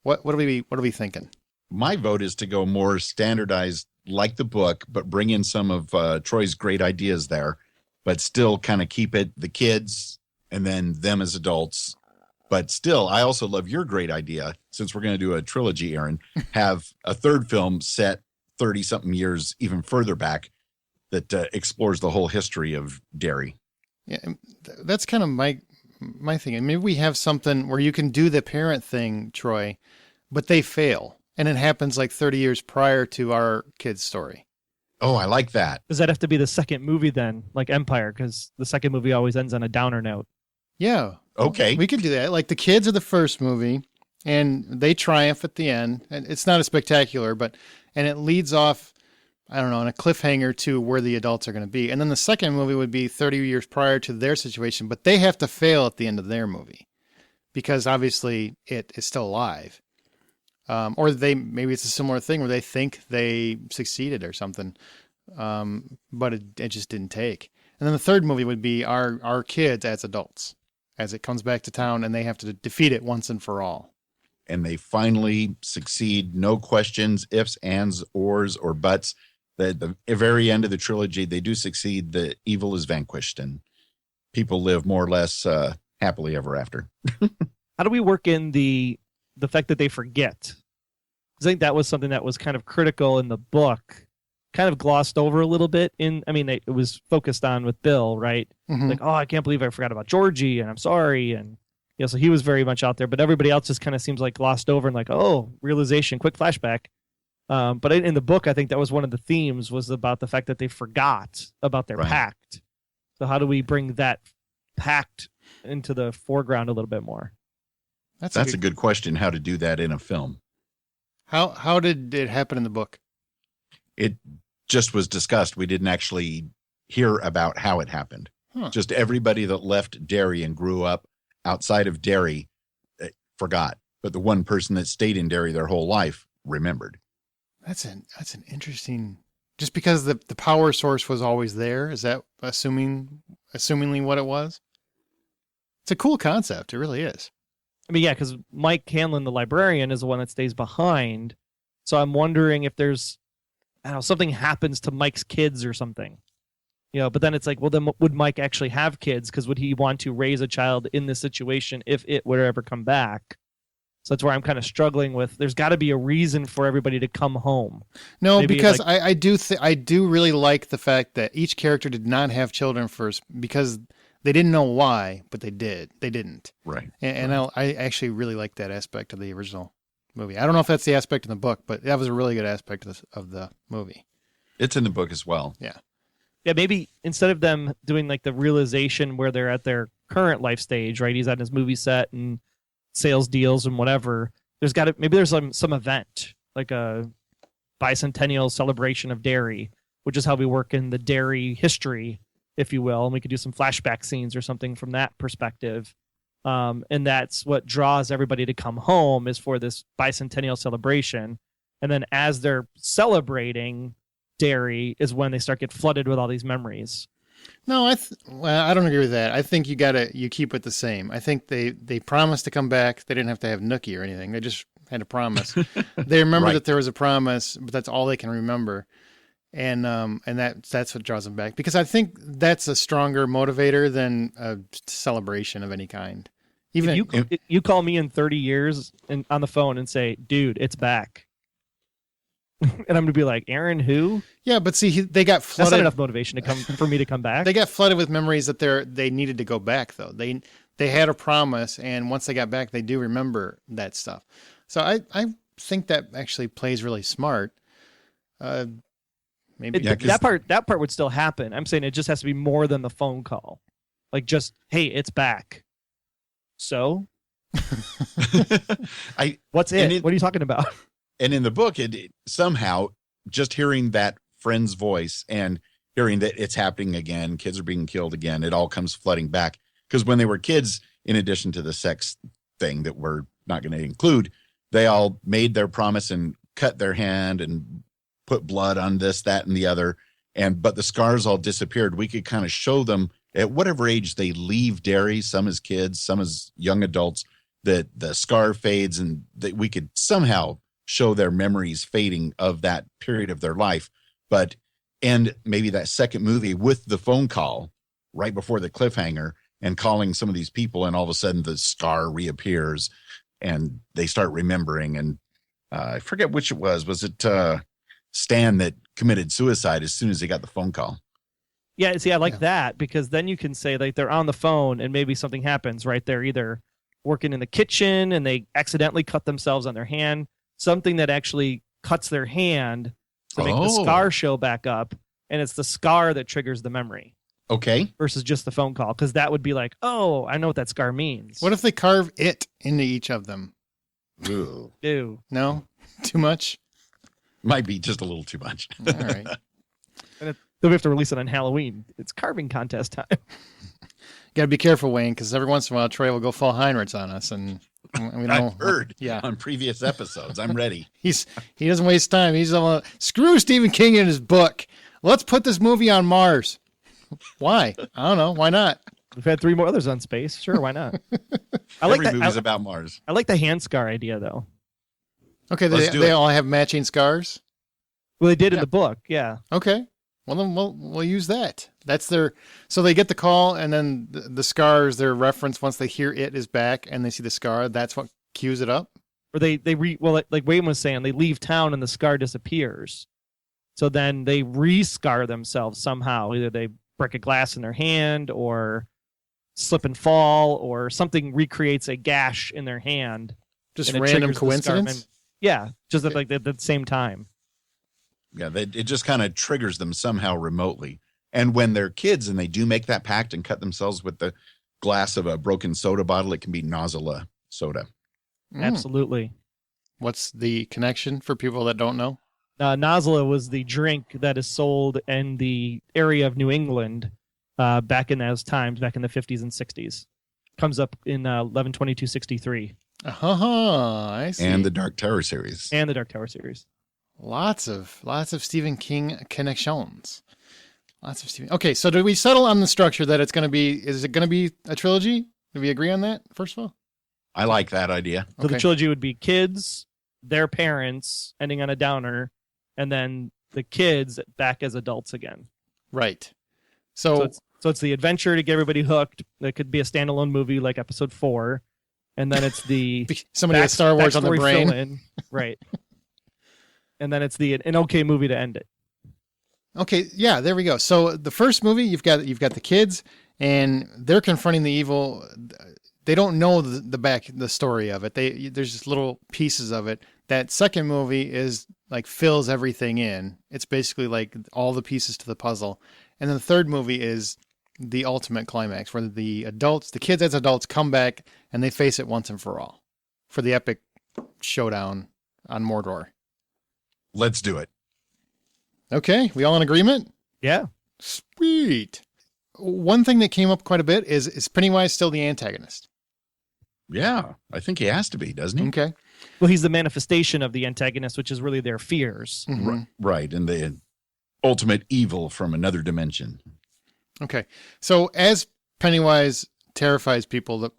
What are we thinking? My vote is to go more standardized like the book, but bring in some of Troy's great ideas there, but still kind of keep it the kids and then them as adults. But still, I also love your great idea, since we're going to do a trilogy, Aaron, have a third film set 30-something years even further back that explores the whole history of Derry. Yeah, that's kind of my thing. And maybe we have something where you can do the parent thing, Troy, but they fail. And it happens like 30 years prior to our kid's story. Oh, I like that. Does that have to be the second movie then, like Empire? Because the second movie always ends on a downer note. Yeah. Okay. We could do that. Like the kids are the first movie, and they triumph at the end. And it's not as spectacular, and it leads off, I don't know, on a cliffhanger to where the adults are going to be. And then the second movie would be 30 years prior to their situation, but they have to fail at the end of their movie because obviously it is still alive. Or maybe it's a similar thing where they think they succeeded or something, but it just didn't take. And then the third movie would be our kids as adults, as it comes back to town and they have to defeat it once and for all. And they finally succeed. No questions, ifs, ands, ors, or buts. At the very end of the trilogy, they do succeed. The evil is vanquished and people live more or less happily ever after. How do we work in the fact that they forget? I think that was something that was kind of critical in the book, kind of glossed over a little bit. It was focused on with Bill, right? Mm-hmm. Like, oh, I can't believe I forgot about Georgie, and I'm sorry, and so he was very much out there. But everybody else just kind of seems like glossed over and like, oh, realization, quick flashback. But in the book, I think that was one of the themes was about the fact that they forgot about their pact. So how do we bring that pact into the foreground a little bit more? That's a good question, how to do that in a film. How did it happen in the book? It just was discussed. We didn't actually hear about how it happened. Just everybody that left Derry and grew up outside of Derry forgot. But the one person that stayed in Derry their whole life remembered. That's an interesting... Just because the power source was always there, is that assumingly what it was? It's a cool concept. It really is. I mean, yeah, because Mike Hanlon, the librarian, is the one that stays behind. So I'm wondering if there's, I don't know, something happens to Mike's kids or something. But then it's like, well, then would Mike actually have kids? Because would he want to raise a child in this situation if it would ever come back? So that's where I'm kind of struggling with. There's got to be a reason for everybody to come home. No, maybe because I do really like the fact that each character did not have children first because they didn't know why, but they did. They didn't. Right. And I actually really like that aspect of the original movie. I don't know if that's the aspect in the book, but that was a really good aspect of the movie. It's in the book as well. Yeah. Yeah, maybe instead of them doing like the realization where they're at their current life stage, right? He's at his movie set and sales deals and whatever. There's some event, like a bicentennial celebration of Derry, which is how we work in the Derry history, if you will, and we could do some flashback scenes or something from that perspective. And that's what draws everybody to come home is for this bicentennial celebration. And then as they're celebrating Derry is when they start get flooded with all these memories. No, I don't agree with that. I think you keep it the same. I think they promised to come back. They didn't have to have Nookie or anything. They just had a promise. They remember that there was a promise, but that's all they can remember. And that's what draws them back, because I think that's a stronger motivator than a celebration of any kind. Even if you call me in 30 years and on the phone and say, dude, it's back. And I'm going to be like, Aaron, who? Yeah, but see, they got flooded. That's not enough motivation for me to come back. They got flooded with memories that they needed to go back, though. They had a promise, and once they got back, they do remember that stuff. So I think that actually plays really smart. Maybe that part would still happen. I'm saying it just has to be more than the phone call. Like, just, hey, it's back. So? What's it? What are you talking about? And in the book, it somehow, just hearing that friend's voice and hearing that it's happening again, kids are being killed again, it all comes flooding back. Because when they were kids, in addition to the sex thing that we're not going to include, they all made their promise and cut their hand and put blood on this, that, and the other. But the scars all disappeared. We could kind of show them at whatever age they leave Derry, some as kids, some as young adults, that the scar fades, and that we could somehow show their memories fading of that period of their life. But end maybe that second movie with the phone call right before the cliffhanger and calling some of these people, and all of a sudden the scar reappears and they start remembering. And I forget which it was. Was it Stan that committed suicide as soon as he got the phone call? Yeah, see, I like that, because then you can say, like, they're on the phone and maybe something happens, right? They're either working in the kitchen and they accidentally cut themselves on their hand, something that actually cuts their hand to make the scar show back up, and it's the scar that triggers the memory. Okay. Versus just the phone call, because that would be like, oh, I know what that scar means. What if they carve it into each of them? Ooh. Ew. No? Too much? Might be just a little too much. All right. Then we have to release it on Halloween. It's carving contest time. Got to be careful, Wayne, because every once in a while Troy will go full Heinrichs on us, and we don't. I've heard yeah. on previous episodes. I'm ready. He doesn't waste time. He's screw Stephen King and his book. Let's put this movie on Mars. Why? I don't know. Why not? We've had 3 more others on space. Sure, why not? Every movie's about Mars. I like the hand scar idea, though. Okay, they all have matching scars? Well, they did in the book, yeah. Okay. Well, then we'll use that. That's so they get the call, and then the scar is their reference once they hear it is back and they see the scar. That's what cues it up? Or like Wayne was saying, they leave town and the scar disappears. So then they re-scar themselves somehow. Either they break a glass in their hand or slip and fall, or something recreates a gash in their hand. Just random coincidence? Yeah, just at the same time. Yeah, it just kind of triggers them somehow remotely. And when they're kids and they do make that pact and cut themselves with the glass of a broken soda bottle, it can be Nozzle soda. Absolutely. What's the connection for people that don't know? Nozzle was the drink that is sold in the area of New England back in those times, back in the 50s and 60s. Comes up in 11/22/63. I see. And the Dark Tower series. Lots of Stephen King connections. Lots of Stephen. Okay, so did we settle on the structure that it's going to be? Is it going to be a trilogy? Did we agree on that? First of all, I like that idea. So the trilogy would be kids, their parents, ending on a downer, and then the kids back as adults again. Right. So it's the adventure to get everybody hooked. It could be a standalone movie like Episode 4, and then it's the somebody has Star Wars on the brain, right? And then it's an okay movie to end it. Okay, yeah, there we go. So the first movie, you've got the kids, and they're confronting the evil. They don't know the story of it. There's just little pieces of it. That second movie is like fills everything in. It's basically like all the pieces to the puzzle. And then the third movie is the ultimate climax, where the kids as adults come back and they face it once and for all for the epic showdown on Mordor. Let's do it. Okay, we all in agreement? Yeah. Sweet. One thing that came up quite a bit is Pennywise still the antagonist? Yeah, I think he has to be, doesn't he? Okay. Well, he's the manifestation of the antagonist, which is really their fears. Mm-hmm. Right, and the ultimate evil from another dimension. Okay, so as Pennywise terrifies people, the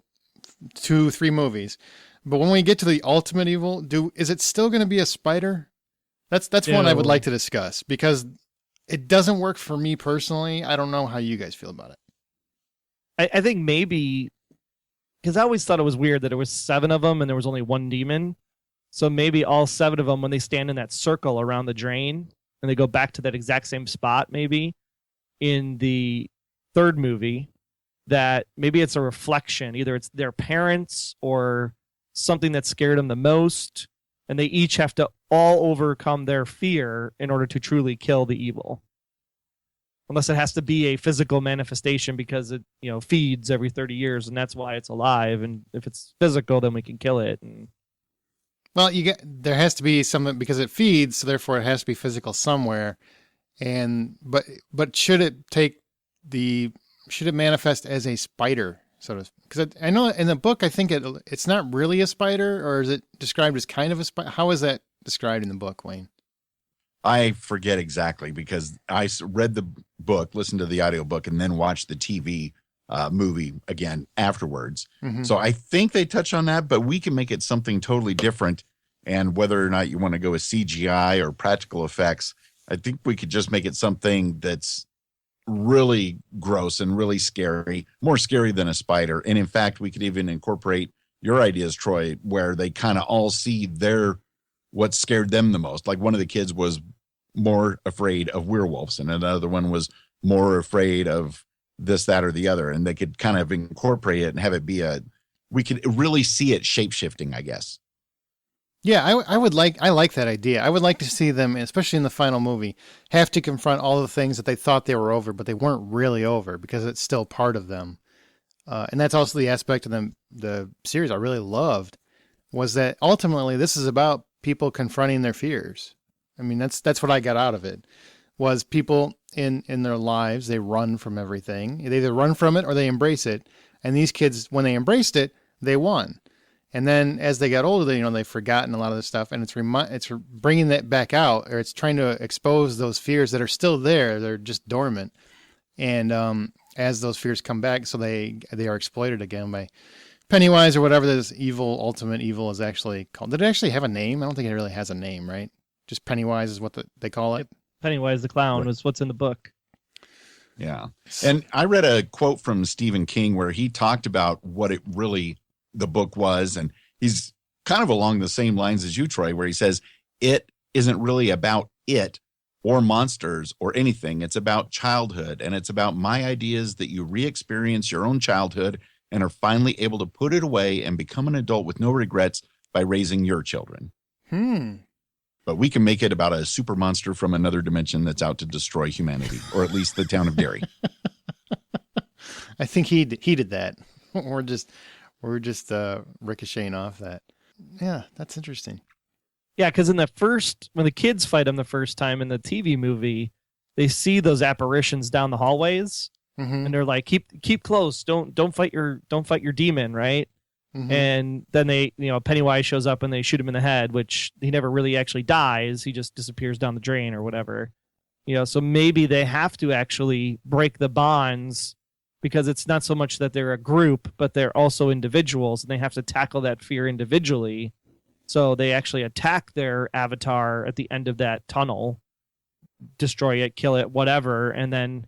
2-3 movies, but when we get to the ultimate evil, is it still going to be a spider? That's one I would like to discuss, because it doesn't work for me personally. I don't know how you guys feel about it. I think maybe because I always thought it was weird that there was 7 of them and there was only one demon. So maybe all 7 of them, when they stand in that circle around the drain and they go back to that exact same spot, maybe in the 3rd movie, that maybe it's a reflection. Either it's their parents or something that scared them the most. And they each have to all overcome their fear in order to truly kill the evil. Unless it has to be a physical manifestation because it, feeds every 30 years and that's why it's alive. And if it's physical, then we can kill it. And well, there has to be something because it feeds, so therefore it has to be physical somewhere. And but should it manifest as a spider? Sort of, because I know in the book I think it's not really a spider, or is it described as kind of a spider? How is that described in the book, Wayne? I forget exactly because I read the book, listened to the audiobook, and then watched the TV movie again afterwards. Mm-hmm. So I think they touch on that, but we can make it something totally different. And whether or not you want to go with CGI or practical effects, I think we could just make it something that's really gross and really scary, more scary than a spider. And in fact, we could even incorporate your ideas, Troy, where they kind of all see what scared them the most. Like one of the kids was more afraid of werewolves and another one was more afraid of this, that, or the other. And they could kind of incorporate it and have it be we could really see it shape-shifting, I guess. Yeah, I like that idea. I would like to see them, especially in the final movie, have to confront all the things that they thought they were over, but they weren't really over because it's still part of them. And that's also the aspect of the series I really loved, was that ultimately this is about people confronting their fears. I mean, that's what I got out of it, was people in their lives, they run from everything. They either run from it or they embrace it. And these kids, when they embraced it, they won. And then as they got older, they've forgotten a lot of this stuff, and it's bringing that back out, or it's trying to expose those fears that are still there. They're just dormant. And as those fears come back, so they are exploited again by Pennywise or whatever this ultimate evil is actually called. Did it actually have a name? I don't think it really has a name, right? Just Pennywise is what they call it. Pennywise the clown was what's in the book. Yeah. And I read a quote from Stephen King where he talked about what it really the book was, and he's kind of along the same lines as you, Troy, where he says it isn't really about it or monsters or anything. It's about childhood, and it's about my ideas that you re-experience your own childhood and are finally able to put it away and become an adult with no regrets by raising your children. But we can make it about a super monster from another dimension that's out to destroy humanity, or at least the town of Derry. I think he did that. We're just ricocheting off that. Yeah, that's interesting. Yeah, because when the kids fight him the first time in the TV movie, they see those apparitions down the hallways, and they're like, "Keep close, don't fight your demon, right?" Mm-hmm. And then Pennywise shows up and they shoot him in the head, which he never really actually dies. He just disappears down the drain or whatever. So maybe they have to actually break the bonds, because it's not so much that they're a group, but they're also individuals, and they have to tackle that fear individually. So they actually attack their avatar at the end of that tunnel, destroy it, kill it, whatever, and then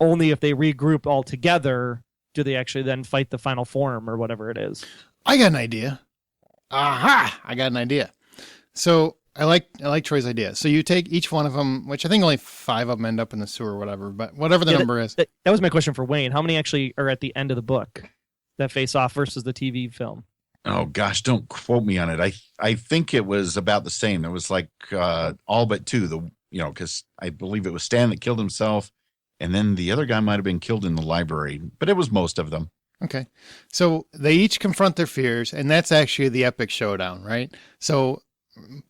only if they regroup all together do they actually then fight the final form or whatever it is. I got an idea. Aha! I got an idea. So I like Troy's idea. So you take each one of them, which I think only 5 of them end up in the sewer or whatever, but whatever the number is. That was my question for Wayne. How many actually are at the end of the book that face off versus the TV film? Oh, gosh, don't quote me on it. I think it was about the same. It was like all but 2, because I believe it was Stan that killed himself, and then the other guy might have been killed in the library, but it was most of them. Okay. So they each confront their fears, and that's actually the epic showdown, right? So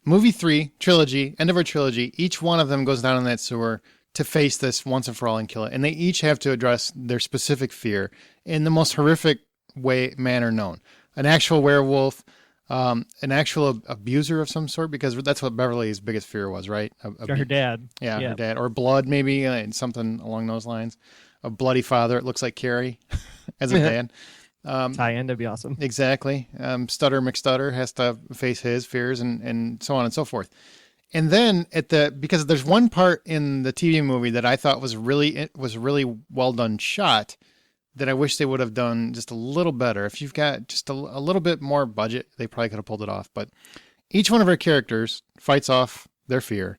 movie 3, trilogy, end of our trilogy, each one of them goes down in that sewer to face this once and for all and kill it. And they each have to address their specific fear in the most horrific manner known. An actual werewolf, an actual abuser of some sort, because that's what Beverly's biggest fear was, right? Her dad. Yeah, her dad. Or blood, maybe, and something along those lines. A bloody father. It looks like Carrie as a dad. Tie-in, that'd be awesome. Exactly. Stutter McStutter has to face his fears and so on and so forth. And then because there's one part in the TV movie that I thought was really well done shot that I wish they would have done just a little better. If you've got just a little bit more budget, they probably could have pulled it off. But each one of our characters fights off their fear.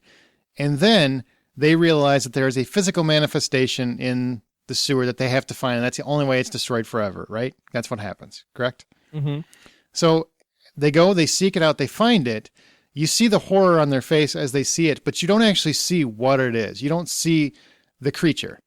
And then they realize that there is a physical manifestation in the sewer that they have to find. And that's the only way it's destroyed forever, right? That's what happens, correct? Mm-hmm. So they go, they seek it out, they find it. You see the horror on their face as they see it, but you don't actually see what it is. You don't see the creature.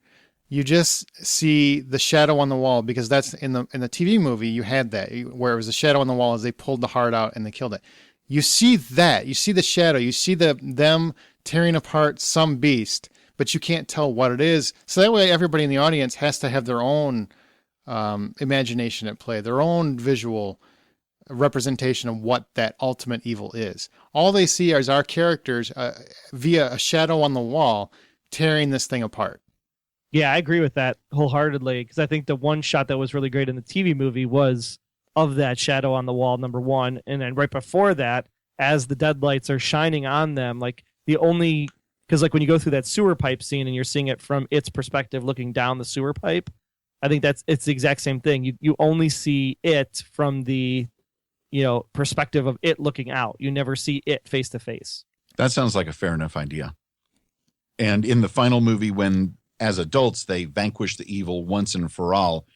You just see the shadow on the wall, because that's in the TV movie. You had that where it was a shadow on the wall as they pulled the heart out and they killed it. You see that. You see the shadow. You see them tearing apart some beast, but you can't tell what it is. So that way, everybody in the audience has to have their own imagination at play, their own visual representation of what that ultimate evil is. All they see is our characters via a shadow on the wall tearing this thing apart. Yeah, I agree with that wholeheartedly, because I think the one shot that was really great in the TV movie was of that shadow on the wall, number one. And then right before that, as the deadlights are shining on them, like because like when you go through that sewer pipe scene and you're seeing it from its perspective looking down the sewer pipe, I think it's the exact same thing. You only see it from the perspective of it looking out. You never see it face to face. That sounds like a fair enough idea. And in the final movie, when as adults they vanquish the evil once and for all,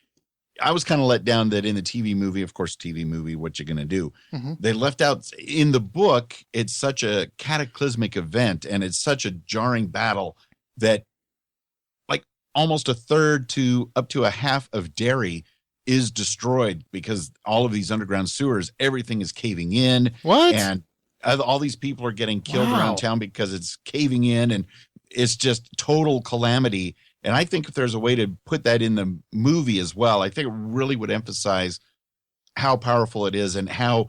I was kind of let down that in the TV movie, of course, TV movie, what you going to do? Mm-hmm. They left out in the book. It's such a cataclysmic event and it's such a jarring battle that like almost a third to up to a half of Derry is destroyed because all of these underground sewers, everything is caving in. What? And all these people are getting killed around town because it's caving in, and it's just total calamity. And I think if there's a way to put that in the movie as well, I think it really would emphasize how powerful it is and how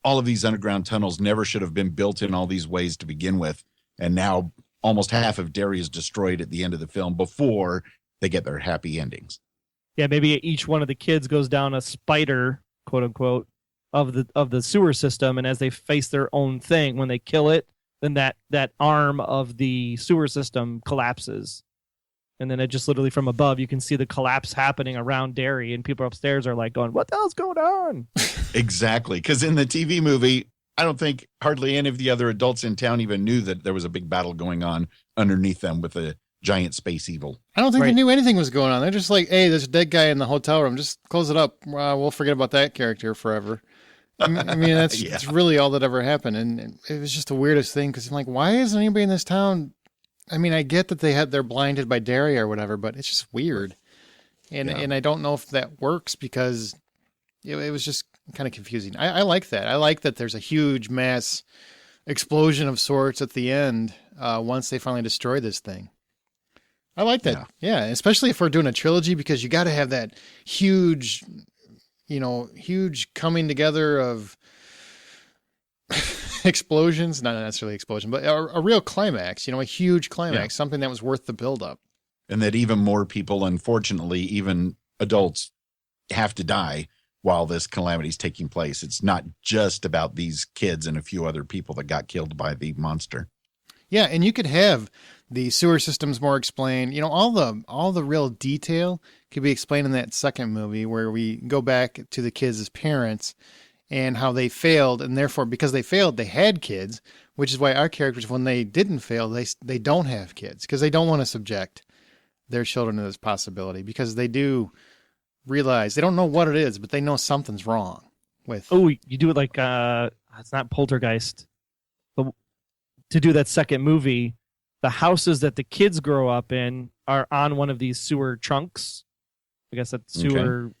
all of these underground tunnels never should have been built in all these ways to begin with. And now almost half of Derry is destroyed at the end of the film before they get their happy endings. Yeah, maybe each one of the kids goes down a spider, quote unquote, of the sewer system, and as they face their own thing, when they kill it, then that arm of the sewer system collapses. And then it just literally from above, you can see the collapse happening around Derry, and people upstairs are like going, what the hell's going on? Exactly. Because in the TV movie, I don't think hardly any of the other adults in town even knew that there was a big battle going on underneath them with a giant space evil. I don't think they knew anything was going on. They're just like, hey, there's a dead guy in the hotel room. Just close it up. We'll forget about that character forever. I mean, that's really all that ever happened. And it was just the weirdest thing, because I'm like, why isn't anybody in this town? I mean, I get that they're blinded by Derry or whatever, but it's just weird. And I don't know if that works, because it was just kind of confusing. I like that. I like that there's a huge mass explosion of sorts at the end once they finally destroy this thing. I like that. Yeah, especially if we're doing a trilogy, because you got to have that huge coming together of explosions, not necessarily explosion, but a real climax, a huge climax, something that was worth the buildup. And that even more people, unfortunately, even adults, have to die while this calamity is taking place. It's not just about these kids and a few other people that got killed by the monster. Yeah, and you could have the sewer systems more explained. All the real detail could be explained in that second movie, where we go back to the kids as parents and how they failed, and therefore because they failed, they had kids, which is why our characters, when they didn't fail, they don't have kids, because they don't want to subject their children to this possibility, because they do realize they don't know what it is, but they know something's wrong with. Oh, you do it like it's not Poltergeist, but to do that second movie, the houses that the kids grow up in are on one of these sewer trunks. I guess that's sewer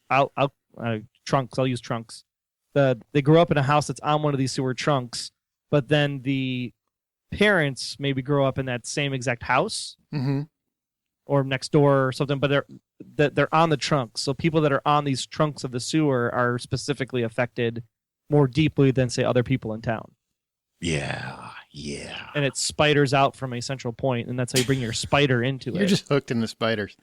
trunks. I'll use trunks. They grow up in a house that's on one of these sewer trunks, but then the parents maybe grow up in that same exact house, or next door or something, but they're on the trunks. So people that are on these trunks of the sewer are specifically affected more deeply than, say, other people in town. Yeah. And it spiders out from a central point, and that's how you bring your spider into it. You're just hooked in the spiders.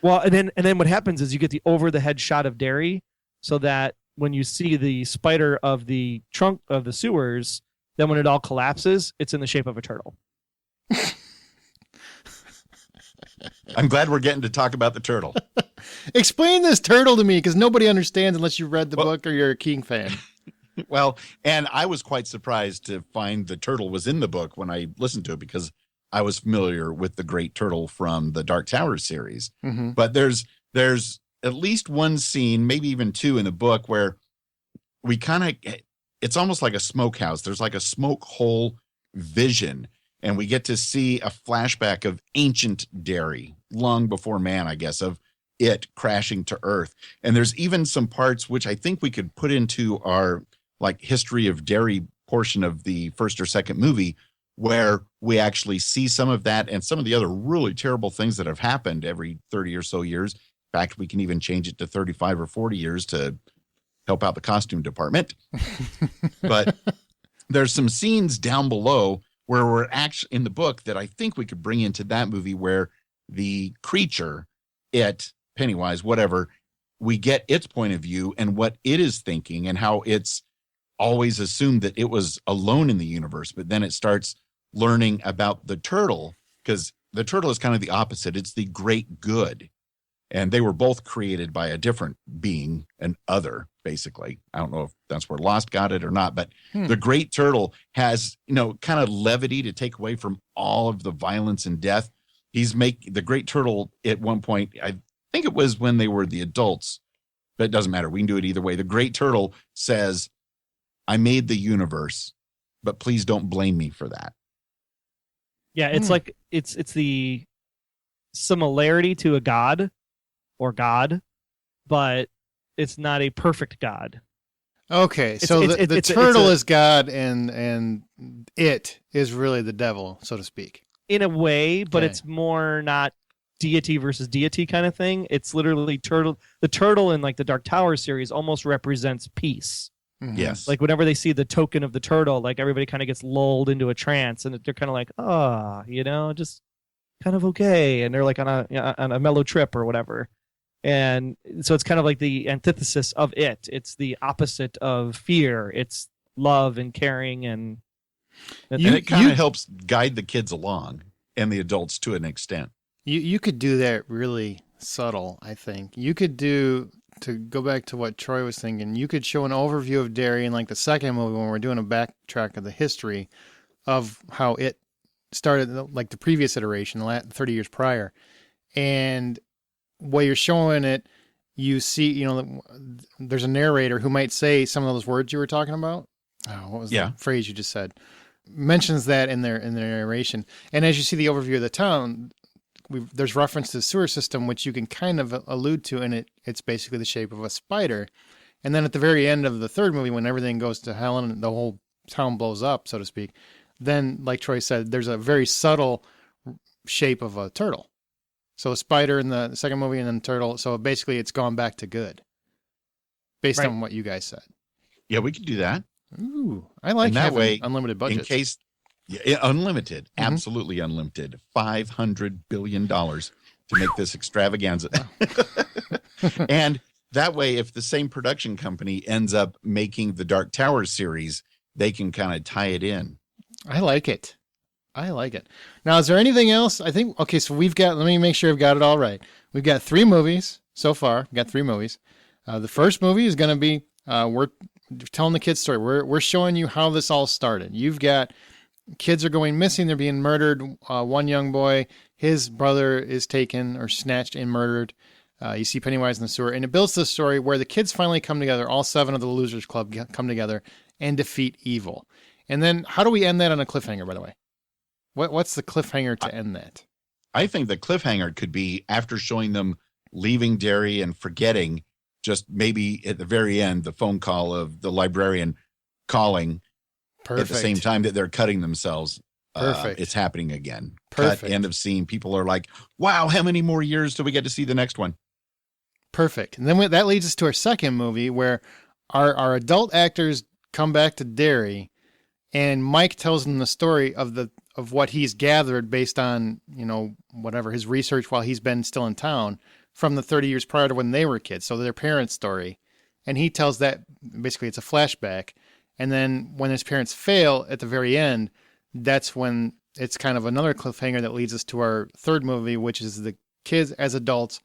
Well, and then what happens is you get the over-the-head shot of Derry, so that when you see the spider of the trunk of the sewers, Then when it all collapses, it's in the shape of a turtle. I'm glad we're getting to talk about the turtle. Explain this turtle to me, because nobody understands unless you read the book or you're a King fan. Well, and I was quite surprised to find the turtle was in the book when I listened to it, because I was familiar with the Great Turtle from the Dark Tower series. Mm-hmm. But there's at least one scene, maybe even two in the book, where we it's almost like a smokehouse. There's like a smoke hole vision, and we get to see a flashback of ancient Derry, long before man, I guess, of it crashing to Earth. And there's even some parts which I think we could put into our like history of Derry portion of the first or second movie, where we actually see some of that and some of the other really terrible things that have happened every 30 or so years. In fact, we can even change it to 35 or 40 years to help out the costume department. But there's some scenes down below where we're actually in the book that I think we could bring into that movie, where the creature, it, Pennywise, whatever, we get its point of view and what it is thinking, and how it's always assumed that it was alone in the universe. But then it starts learning about the turtle, because the turtle is kind of the opposite. It's the great good. And they were both created by a different being, an other, basically. I don't know if that's where Lost got it or not, but the great turtle has, kind of levity to take away from all of the violence and death. The great turtle at one point, I think it was when they were the adults, but it doesn't matter. We can do it either way. The great turtle says, I made the universe, but please don't blame me for that. Yeah, it's like it's the similarity to a god or God, but it's not a perfect God. Okay, so the turtle is God, and it is really the devil, so to speak. In a way, but it's more not deity versus deity kind of thing. It's literally turtle. The turtle in like the Dark Tower series almost represents peace. Mm-hmm. Yes. Like whenever they see the token of the turtle, like everybody kind of gets lulled into a trance, and they're kind of like, just kind of okay, and they're like on a mellow trip or whatever. And so it's kind of like the antithesis of it. It's the opposite of fear. It's love and caring, and it kind of helps guide the kids along and the adults to an extent. You could do that really subtle, I think. You could do, to go back to what Troy was thinking, you could show an overview of Derry in like the second movie when we're doing a backtrack of the history of how it started, like the previous iteration, the 30 years prior. And while you're showing it, you see, there's a narrator who might say some of those words you were talking about. Oh, what was the phrase you just said? Mentions that in their narration. And as you see the overview of the town, there's reference to the sewer system, which you can kind of allude to, and it's basically the shape of a spider. And then at the very end of the third movie, when everything goes to hell and the whole town blows up, so to speak, then, like Troy said, there's a very subtle shape of a turtle. So a spider in the second movie, and then turtle. So basically it's gone back to good based on what you guys said. Yeah, we could do that. Ooh, I like that having way, unlimited budgets. In case, unlimited, absolutely unlimited, $500 billion to make this extravaganza. And that way, if the same production company ends up making the Dark Tower series, they can kind of tie it in. I like it. Now, is there anything else? I think, okay, so let me make sure I've got it all right. We've got 3 movies so far. We've got 3 movies. The first movie is going to be, we're telling the kids' story. We're showing you how this all started. You've got kids are going missing. They're being murdered. One young boy, his brother is taken or snatched and murdered. You see Pennywise in the sewer. And it builds this story where the kids finally come together. All 7 of the Losers Club come together and defeat evil. And then how do we end that on a cliffhanger, by the way? What's the cliffhanger to end that? I think the cliffhanger could be after showing them leaving Derry and forgetting, just maybe at the very end, the phone call of the librarian calling at the same time that they're cutting themselves. Perfect. It's happening again. Perfect. Cut, end of scene. People are like, wow, how many more years do we get to see the next one? Perfect. And then that leads us to our second movie where our adult actors come back to Derry, and Mike tells them the story of what he's gathered based on, whatever his research while he's been still in town from the 30 years prior to when they were kids. So their parents' story. And he tells that basically it's a flashback. And then when his parents fail at the very end, that's when it's kind of another cliffhanger that leads us to our third movie, which is the kids as adults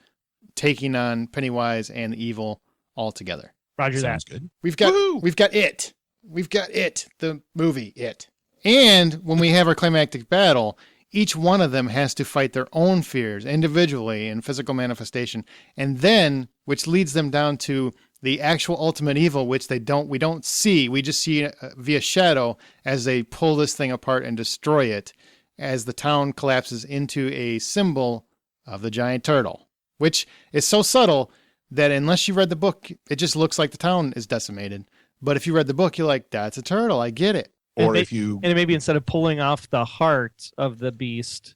taking on Pennywise and evil all together. Roger Sounds that. good. We've got it. We've got it. The movie It. And when we have our climactic battle, each one of them has to fight their own fears individually in physical manifestation, and then which leads them down to the actual ultimate evil, which we don't see. We just see via shadow as they pull this thing apart and destroy it, as the town collapses into a symbol of the giant turtle, which is so subtle that unless you read the book, it just looks like the town is decimated. But if you read the book, you're like, that's a turtle. I get it. Or And maybe instead of pulling off the heart of the beast,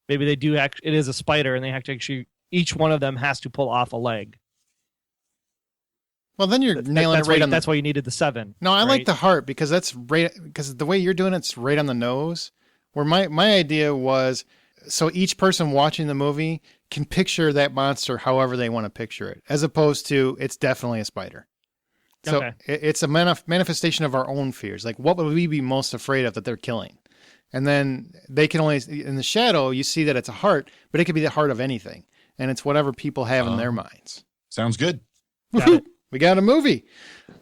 maybe they do it is a spider, and they have to actually, each one of them has to pull off a leg. Well, then you're nailing it right on. That's why you needed the 7. No, I right? like the heart because because the way you're doing it's right on the nose. Where my idea was, so each person watching the movie can picture that monster however they want to picture it, as opposed to it's definitely a spider. So Okay. it's a manifestation of our own fears. Like, what would we be most afraid of that they're killing? And then they can only, in the shadow, you see that it's a heart, but it could be the heart of anything. And it's whatever people have in their minds. Sounds good. Got it. We got a movie.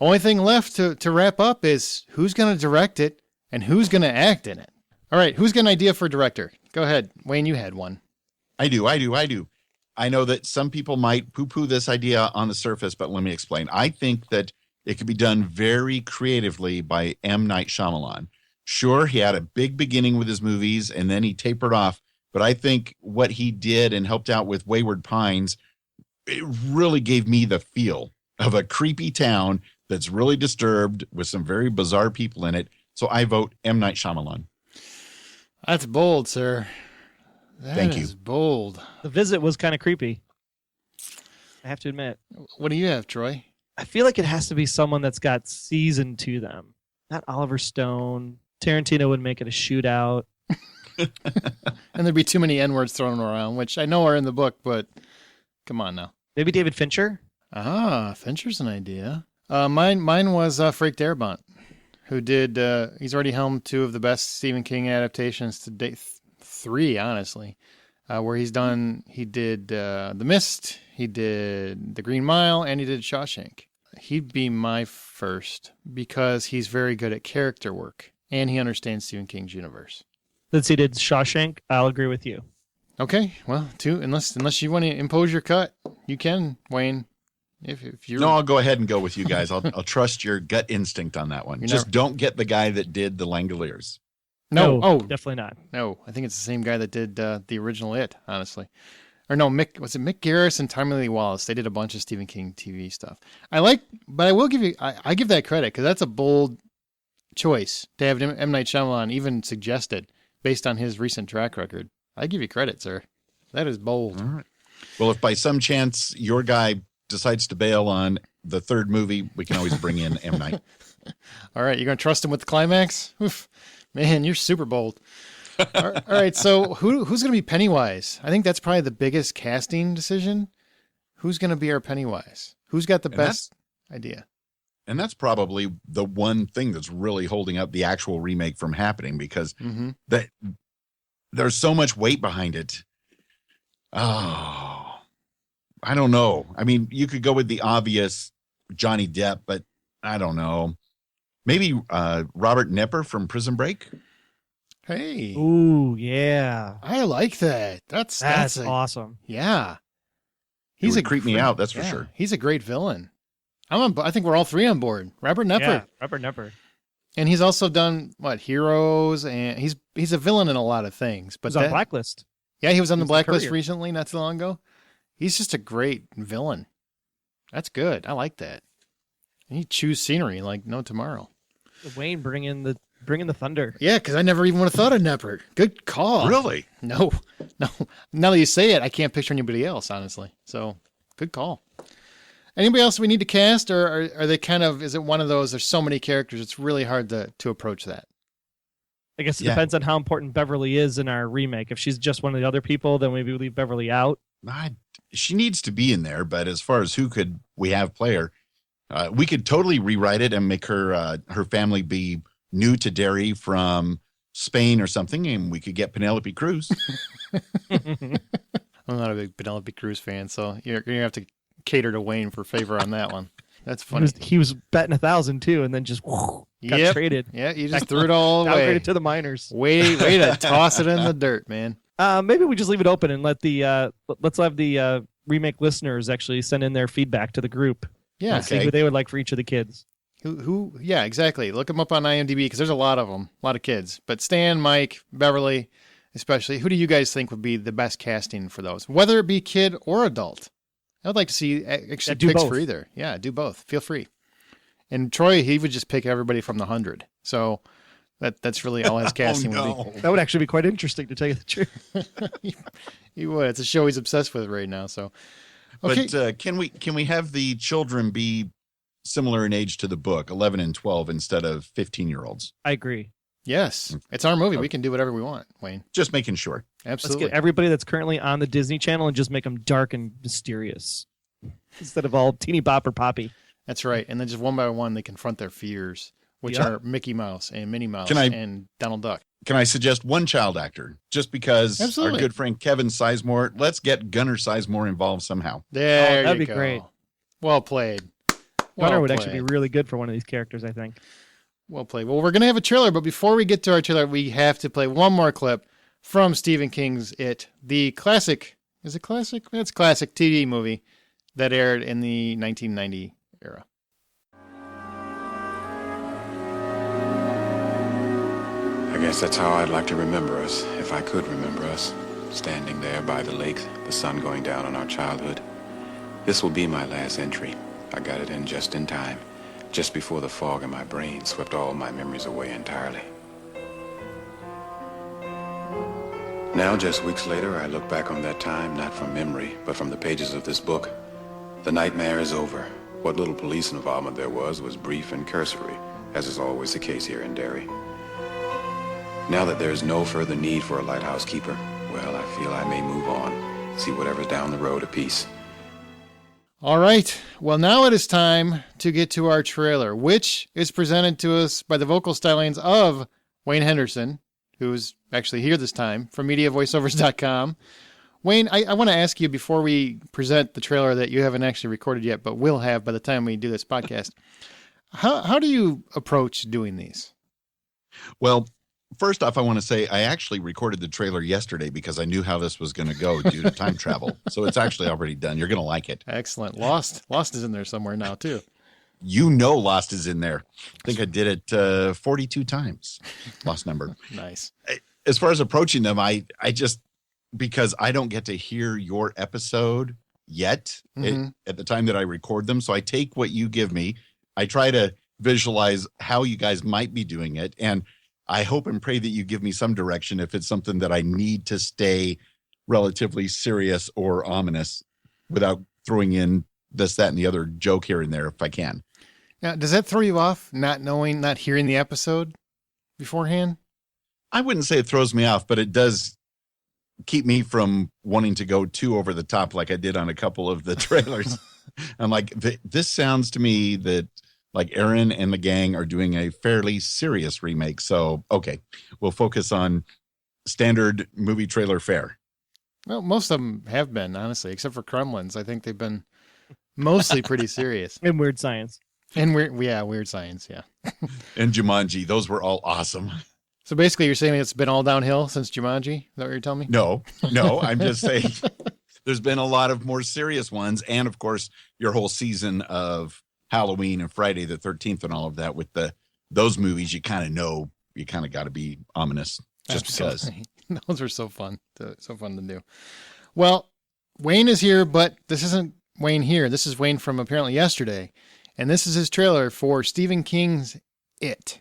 Only thing left to wrap up is who's going to direct it and who's going to act in it. All right, who's got an idea for a director? Go ahead. Wayne, you had one. I do. I know that some people might poo-poo this idea on the surface, but let me explain. I think that it could be done very creatively by M. Night Shyamalan. Sure, he had a big beginning with his movies, and then he tapered off. But I think what he did and helped out with Wayward Pines, it really gave me the feel of a creepy town that's really disturbed with some very bizarre people in it. So I vote M. Night Shyamalan. That's bold, sir. Thank you. That is bold. The Visit was kind of creepy, I have to admit. What do you have, Troy? I feel like it has to be someone that's got season to them. Not Oliver Stone. Tarantino would make it a shootout. And there'd be too many N-words thrown around, which I know are in the book, but come on now. Maybe David Fincher? Ah, Fincher's an idea. Mine was Frank Darabont, who did, he's already helmed 2 of the best Stephen King adaptations to date, 3, honestly, where he did The Mist, he did The Green Mile, and he did Shawshank. He'd be my first because he's very good at character work, and he understands Stephen King's universe. Since he did Shawshank, I'll agree with you. Okay, well, 2, unless you want to impose your cut, you can, Wayne. If you're... No, I'll go ahead and go with you guys. I'll trust your gut instinct on that one. Just don't get the guy that did The Langoliers. No, definitely not. No, I think it's the same guy that did the original It, honestly. Or no, was it Mick Garris and Tommy Lee Wallace? They did a bunch of Stephen King TV stuff. But I will give you, I give that credit because that's a bold choice to have M. Night Shyamalan even suggested based on his recent track record. I give you credit, sir. That is bold. All right. Well, if by some chance your guy decides to bail on the third movie, we can always bring in M. Night. All right, you're going to trust him with the climax? Oof. Man, you're super bold. All right, so who's going to be Pennywise? I think that's probably the biggest casting decision. Who's going to be our Pennywise? Who's got the best idea? And that's probably the one thing that's really holding up the actual remake from happening because that there's so much weight behind it. Oh, I don't know. I mean, you could go with the obvious Johnny Depp, but I don't know. Maybe Robert Knepper from Prison Break. Hey. Ooh, yeah. I like that. That's awesome. Yeah. He would creep me out, that's for sure. He's a great villain. I think we're all 3 on board. Robert Knepper. Yeah, Robert Knepper. And he's also done Heroes, and he's a villain in a lot of things. But He's on Blacklist. Yeah, he was on the Blacklist recently, not too long ago. He's just a great villain. That's good. I like that. And he chews scenery like no tomorrow. Wayne, bring in the thunder. Yeah, because I never even would have thought of Knepper. Good call. Really? No. Now that you say it, I can't picture anybody else, honestly. So, good call. Anybody else we need to cast, or are they kind of, is it one of those, there's so many characters, it's really hard to approach that? I guess it depends on how important Beverly is in our remake. If she's just one of the other people, then maybe we leave Beverly out. She needs to be in there, but as far as who could we have play her, We could totally rewrite it and make her family be new to Derry from Spain or something, and we could get Penelope Cruz. I'm not a big Penelope Cruz fan, so you're going to have to cater to Wayne for favor on that one. That's funny. He was betting 1,000 too, and then just got traded. Yeah, you just threw it all away. Downgraded to the minors. Way to toss it in the dirt, man. Maybe we just leave it open and let's have the remake listeners actually send in their feedback to the group. Yeah, see who they would like for each of the kids. Who? Yeah, exactly. Look them up on IMDb because there's a lot of them, a lot of kids. But Stan, Mike, Beverly, especially. Who do you guys think would be the best casting for those, whether it be kid or adult? I would like to see actually picks for either. Yeah, do both. Feel free. And Troy, he would just pick everybody from the 100. So that's really all his casting would be. That would actually be quite interesting, to tell you the truth. He would. It's a show he's obsessed with right now. So, okay. But can we have the children be similar in age to the book, 11 and 12, instead of 15-year-olds? I agree. Yes, it's our movie. We can do whatever we want, Wayne. Just making sure. Absolutely. Let's get everybody that's currently on the Disney Channel and just make them dark and mysterious instead of all teeny bopper poppy. That's right. And then just one by one, they confront their fears, which are Mickey Mouse and Minnie Mouse and Donald Duck. Can I suggest one child actor? Just because our good friend Kevin Sizemore, let's get Gunnar Sizemore involved somehow. There that'd you be go. Great. Well played. Gunnar would actually be really good for one of these characters, I think. Well played. Well, we're going to have a trailer, but before we get to our trailer, we have to play one more clip from Stephen King's It, the classic, is it classic? It's classic TV movie that aired in the 1990 era. I guess that's how I'd like to remember us, if I could remember us. Standing there by the lake, the sun going down on our childhood. This will be my last entry. I got it in just in time. Just before the fog in my brain swept all my memories away entirely. Now, just weeks later, I look back on that time, not from memory, but from the pages of this book. The nightmare is over. What little police involvement there was brief and cursory, as is always the case here in Derry. Now that there is no further need for a lighthouse keeper, well, I feel I may move on, see whatever's down the road apiece. All right. Well, now it is time to get to our trailer, which is presented to us by the vocal stylings of Wayne Henderson, who's actually here this time from MediaVoiceovers.com. Wayne, I want to ask you before we present the trailer that you haven't actually recorded yet, but will have by the time we do this podcast. How do you approach doing these? Well, first off, I want to say I actually recorded the trailer yesterday because I knew how this was going to go due to time travel. So it's actually already done. You're going to like it. Excellent. Lost is in there somewhere now, too. You know Lost is in there. I think I did it 42 times. Lost number. Nice. As far as approaching them, I just, because I don't get to hear your episode yet at the time that I record them. So I take what you give me. I try to visualize how you guys might be doing it. And I hope and pray that you give me some direction if it's something that I need to stay relatively serious or ominous without throwing in this, that, and the other joke here and there if I can. Now, does that throw you off, not hearing the episode beforehand? I wouldn't say it throws me off, but it does keep me from wanting to go too over the top like I did on a couple of the trailers. I'm like, this sounds to me that like Aaron and the gang are doing a fairly serious remake. So, okay, we'll focus on standard movie trailer fare. Well, most of them have been, honestly, except for Kremlins. I think they've been mostly pretty serious. And Weird Science. And Weird Science, yeah. And Jumanji, those were all awesome. So basically you're saying it's been all downhill since Jumanji? Is that what you're telling me? No, I'm just saying there's been a lot of more serious ones. And, of course, your whole season of Halloween and Friday the 13th and all of that with those movies, you kind of know you kind of got to be ominous just Absolutely. Because. Those are so fun to do. Well, Wayne is here, but this isn't Wayne here. This is Wayne from apparently yesterday. And this is his trailer for Stephen King's It.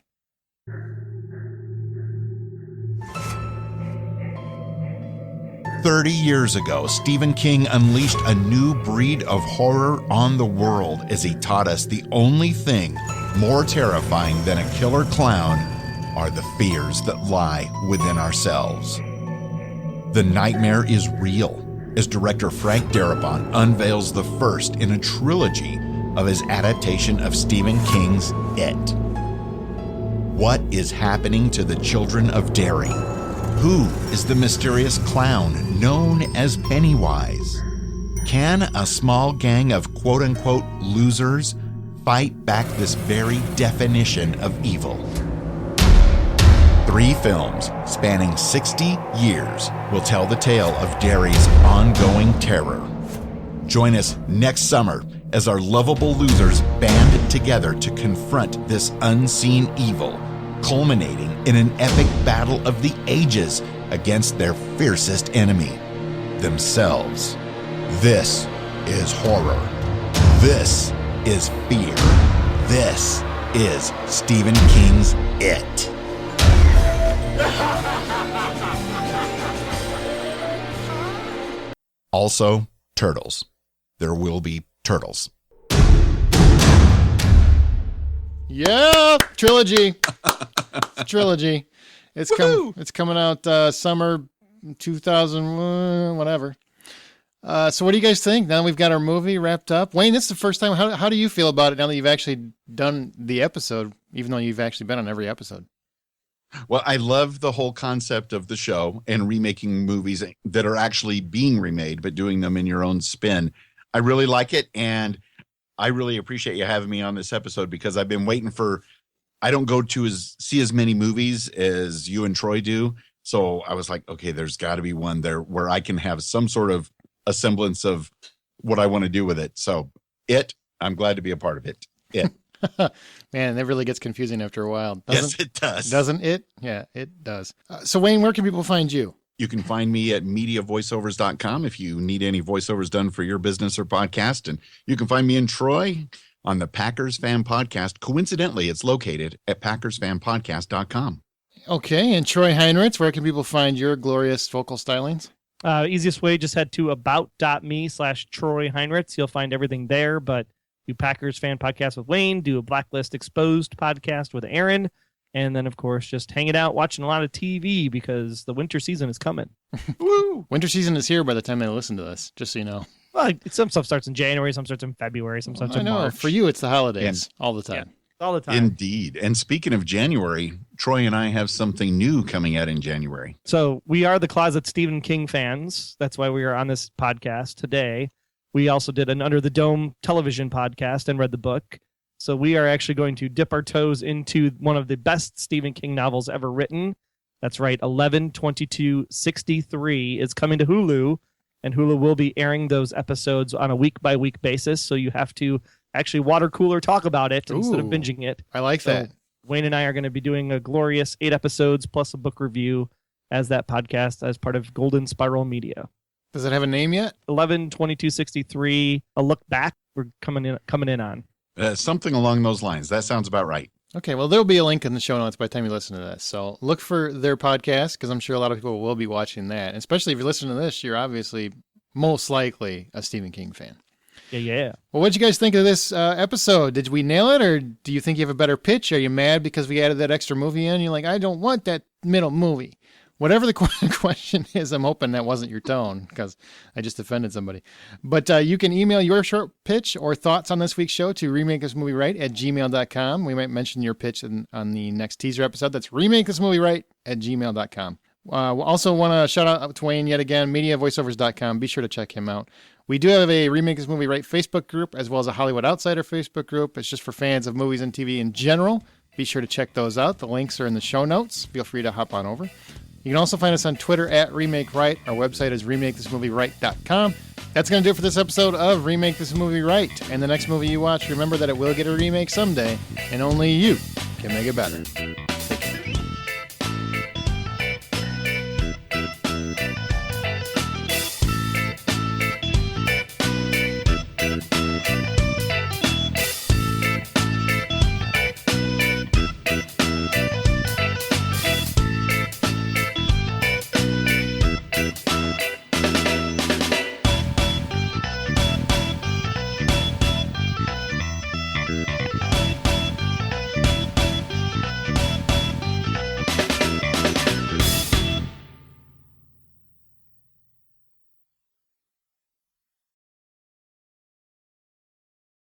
"30 years ago, Stephen King unleashed a new breed of horror on the world as he taught us the only thing more terrifying than a killer clown are the fears that lie within ourselves. The nightmare is real, as director Frank Darabont unveils the first in a trilogy of his adaptation of Stephen King's It. What is happening to the children of Derry? Who is the mysterious clown known as Pennywise? Can a small gang of quote-unquote losers fight back this very definition of evil? 3 films spanning 60 years will tell the tale of Derry's ongoing terror. Join us next summer as our lovable losers band together to confront this unseen evil, culminating in an epic battle of the ages against their fiercest enemy, themselves. This is horror. This is fear. This is Stephen King's It. Also, turtles. There will be turtles. Yeah, Trilogy. Trilogy. It's coming out summer 2000 whatever. So what do you guys think? Now we've got our movie wrapped up. Wayne, this is the first time. How do you feel about it now that you've actually done the episode, even though you've actually been on every episode? Well, I love the whole concept of the show and remaking movies that are actually being remade, but doing them in your own spin. I really like it, and I really appreciate you having me on this episode because I've been waiting for. I don't go to see as many movies as you and Troy do, so I was like, okay, there's got to be one there where I can have some sort of a semblance of what I want to do with it. So, I'm glad to be a part of it. It. Man, that really gets confusing after a while. Yes, it does. Doesn't it? Yeah, it does. So, Wayne, where can people find you? You can find me at mediavoiceovers.com if you need any voiceovers done for your business or podcast. And you can find me in Troy on the Packers Fan Podcast. Coincidentally, it's located at packersfanpodcast.com. Okay, and Troy Heinrichs, where can people find your glorious vocal stylings? Easiest way, just head to about.me/Troy Heinrichs. You'll find everything there, but do Packers Fan Podcast with Wayne, do a Blacklist Exposed podcast with Aaron, and then, of course, just hanging out, watching a lot of TV because the winter season is coming. Woo! Winter season is here by the time they listen to this, just so you know. Well, some stuff starts in January, some starts in February, some starts in March. For you, it's the holidays all the time. Yeah, all the time. Indeed. And speaking of January, Troy and I have something new coming out in January. So we are the Closet Stephen King fans. That's why we are on this podcast today. We also did an Under the Dome television podcast and read the book. So we are actually going to dip our toes into one of the best Stephen King novels ever written. That's right, 11/22/63 is coming to Hulu, and Hulu will be airing those episodes on a week-by-week basis, so you have to actually water cooler talk about it instead of binging it. I like that. Wayne and I are going to be doing a glorious 8 episodes plus a book review as that podcast as part of Golden Spiral Media. Does it have a name yet? 11/22/63, a look back. We're coming in on. Something along those lines. That sounds about right. Okay, well, there'll be a link in the show notes by the time you listen to this. So look for their podcast because I'm sure a lot of people will be watching that. And especially if you're listening to this, you're obviously most likely a Stephen King fan. Yeah. Well, what'd you guys think of this episode? Did we nail it, or do you think you have a better pitch? Are you mad because we added that extra movie in? You're like, I don't want that middle movie. Whatever the question is, I'm hoping that wasn't your tone because I just offended somebody. But you can email your short pitch or thoughts on this week's show to remakethismovieright@gmail.com. We might mention your pitch on the next teaser episode. That's remakethismovieright@gmail.com. We also want to shout out to Wayne yet again, mediavoiceovers.com. Be sure to check him out. We do have a Remake This Movie Right Facebook group as well as a Hollywood Outsider Facebook group. It's just for fans of movies and TV in general. Be sure to check those out. The links are in the show notes. Feel free to hop on over. You can also find us on Twitter at Remake Right. Our website is remakethismovieright.com. That's going to do it for this episode of Remake This Movie Right. And the next movie you watch, remember that it will get a remake someday, and only you can make it better.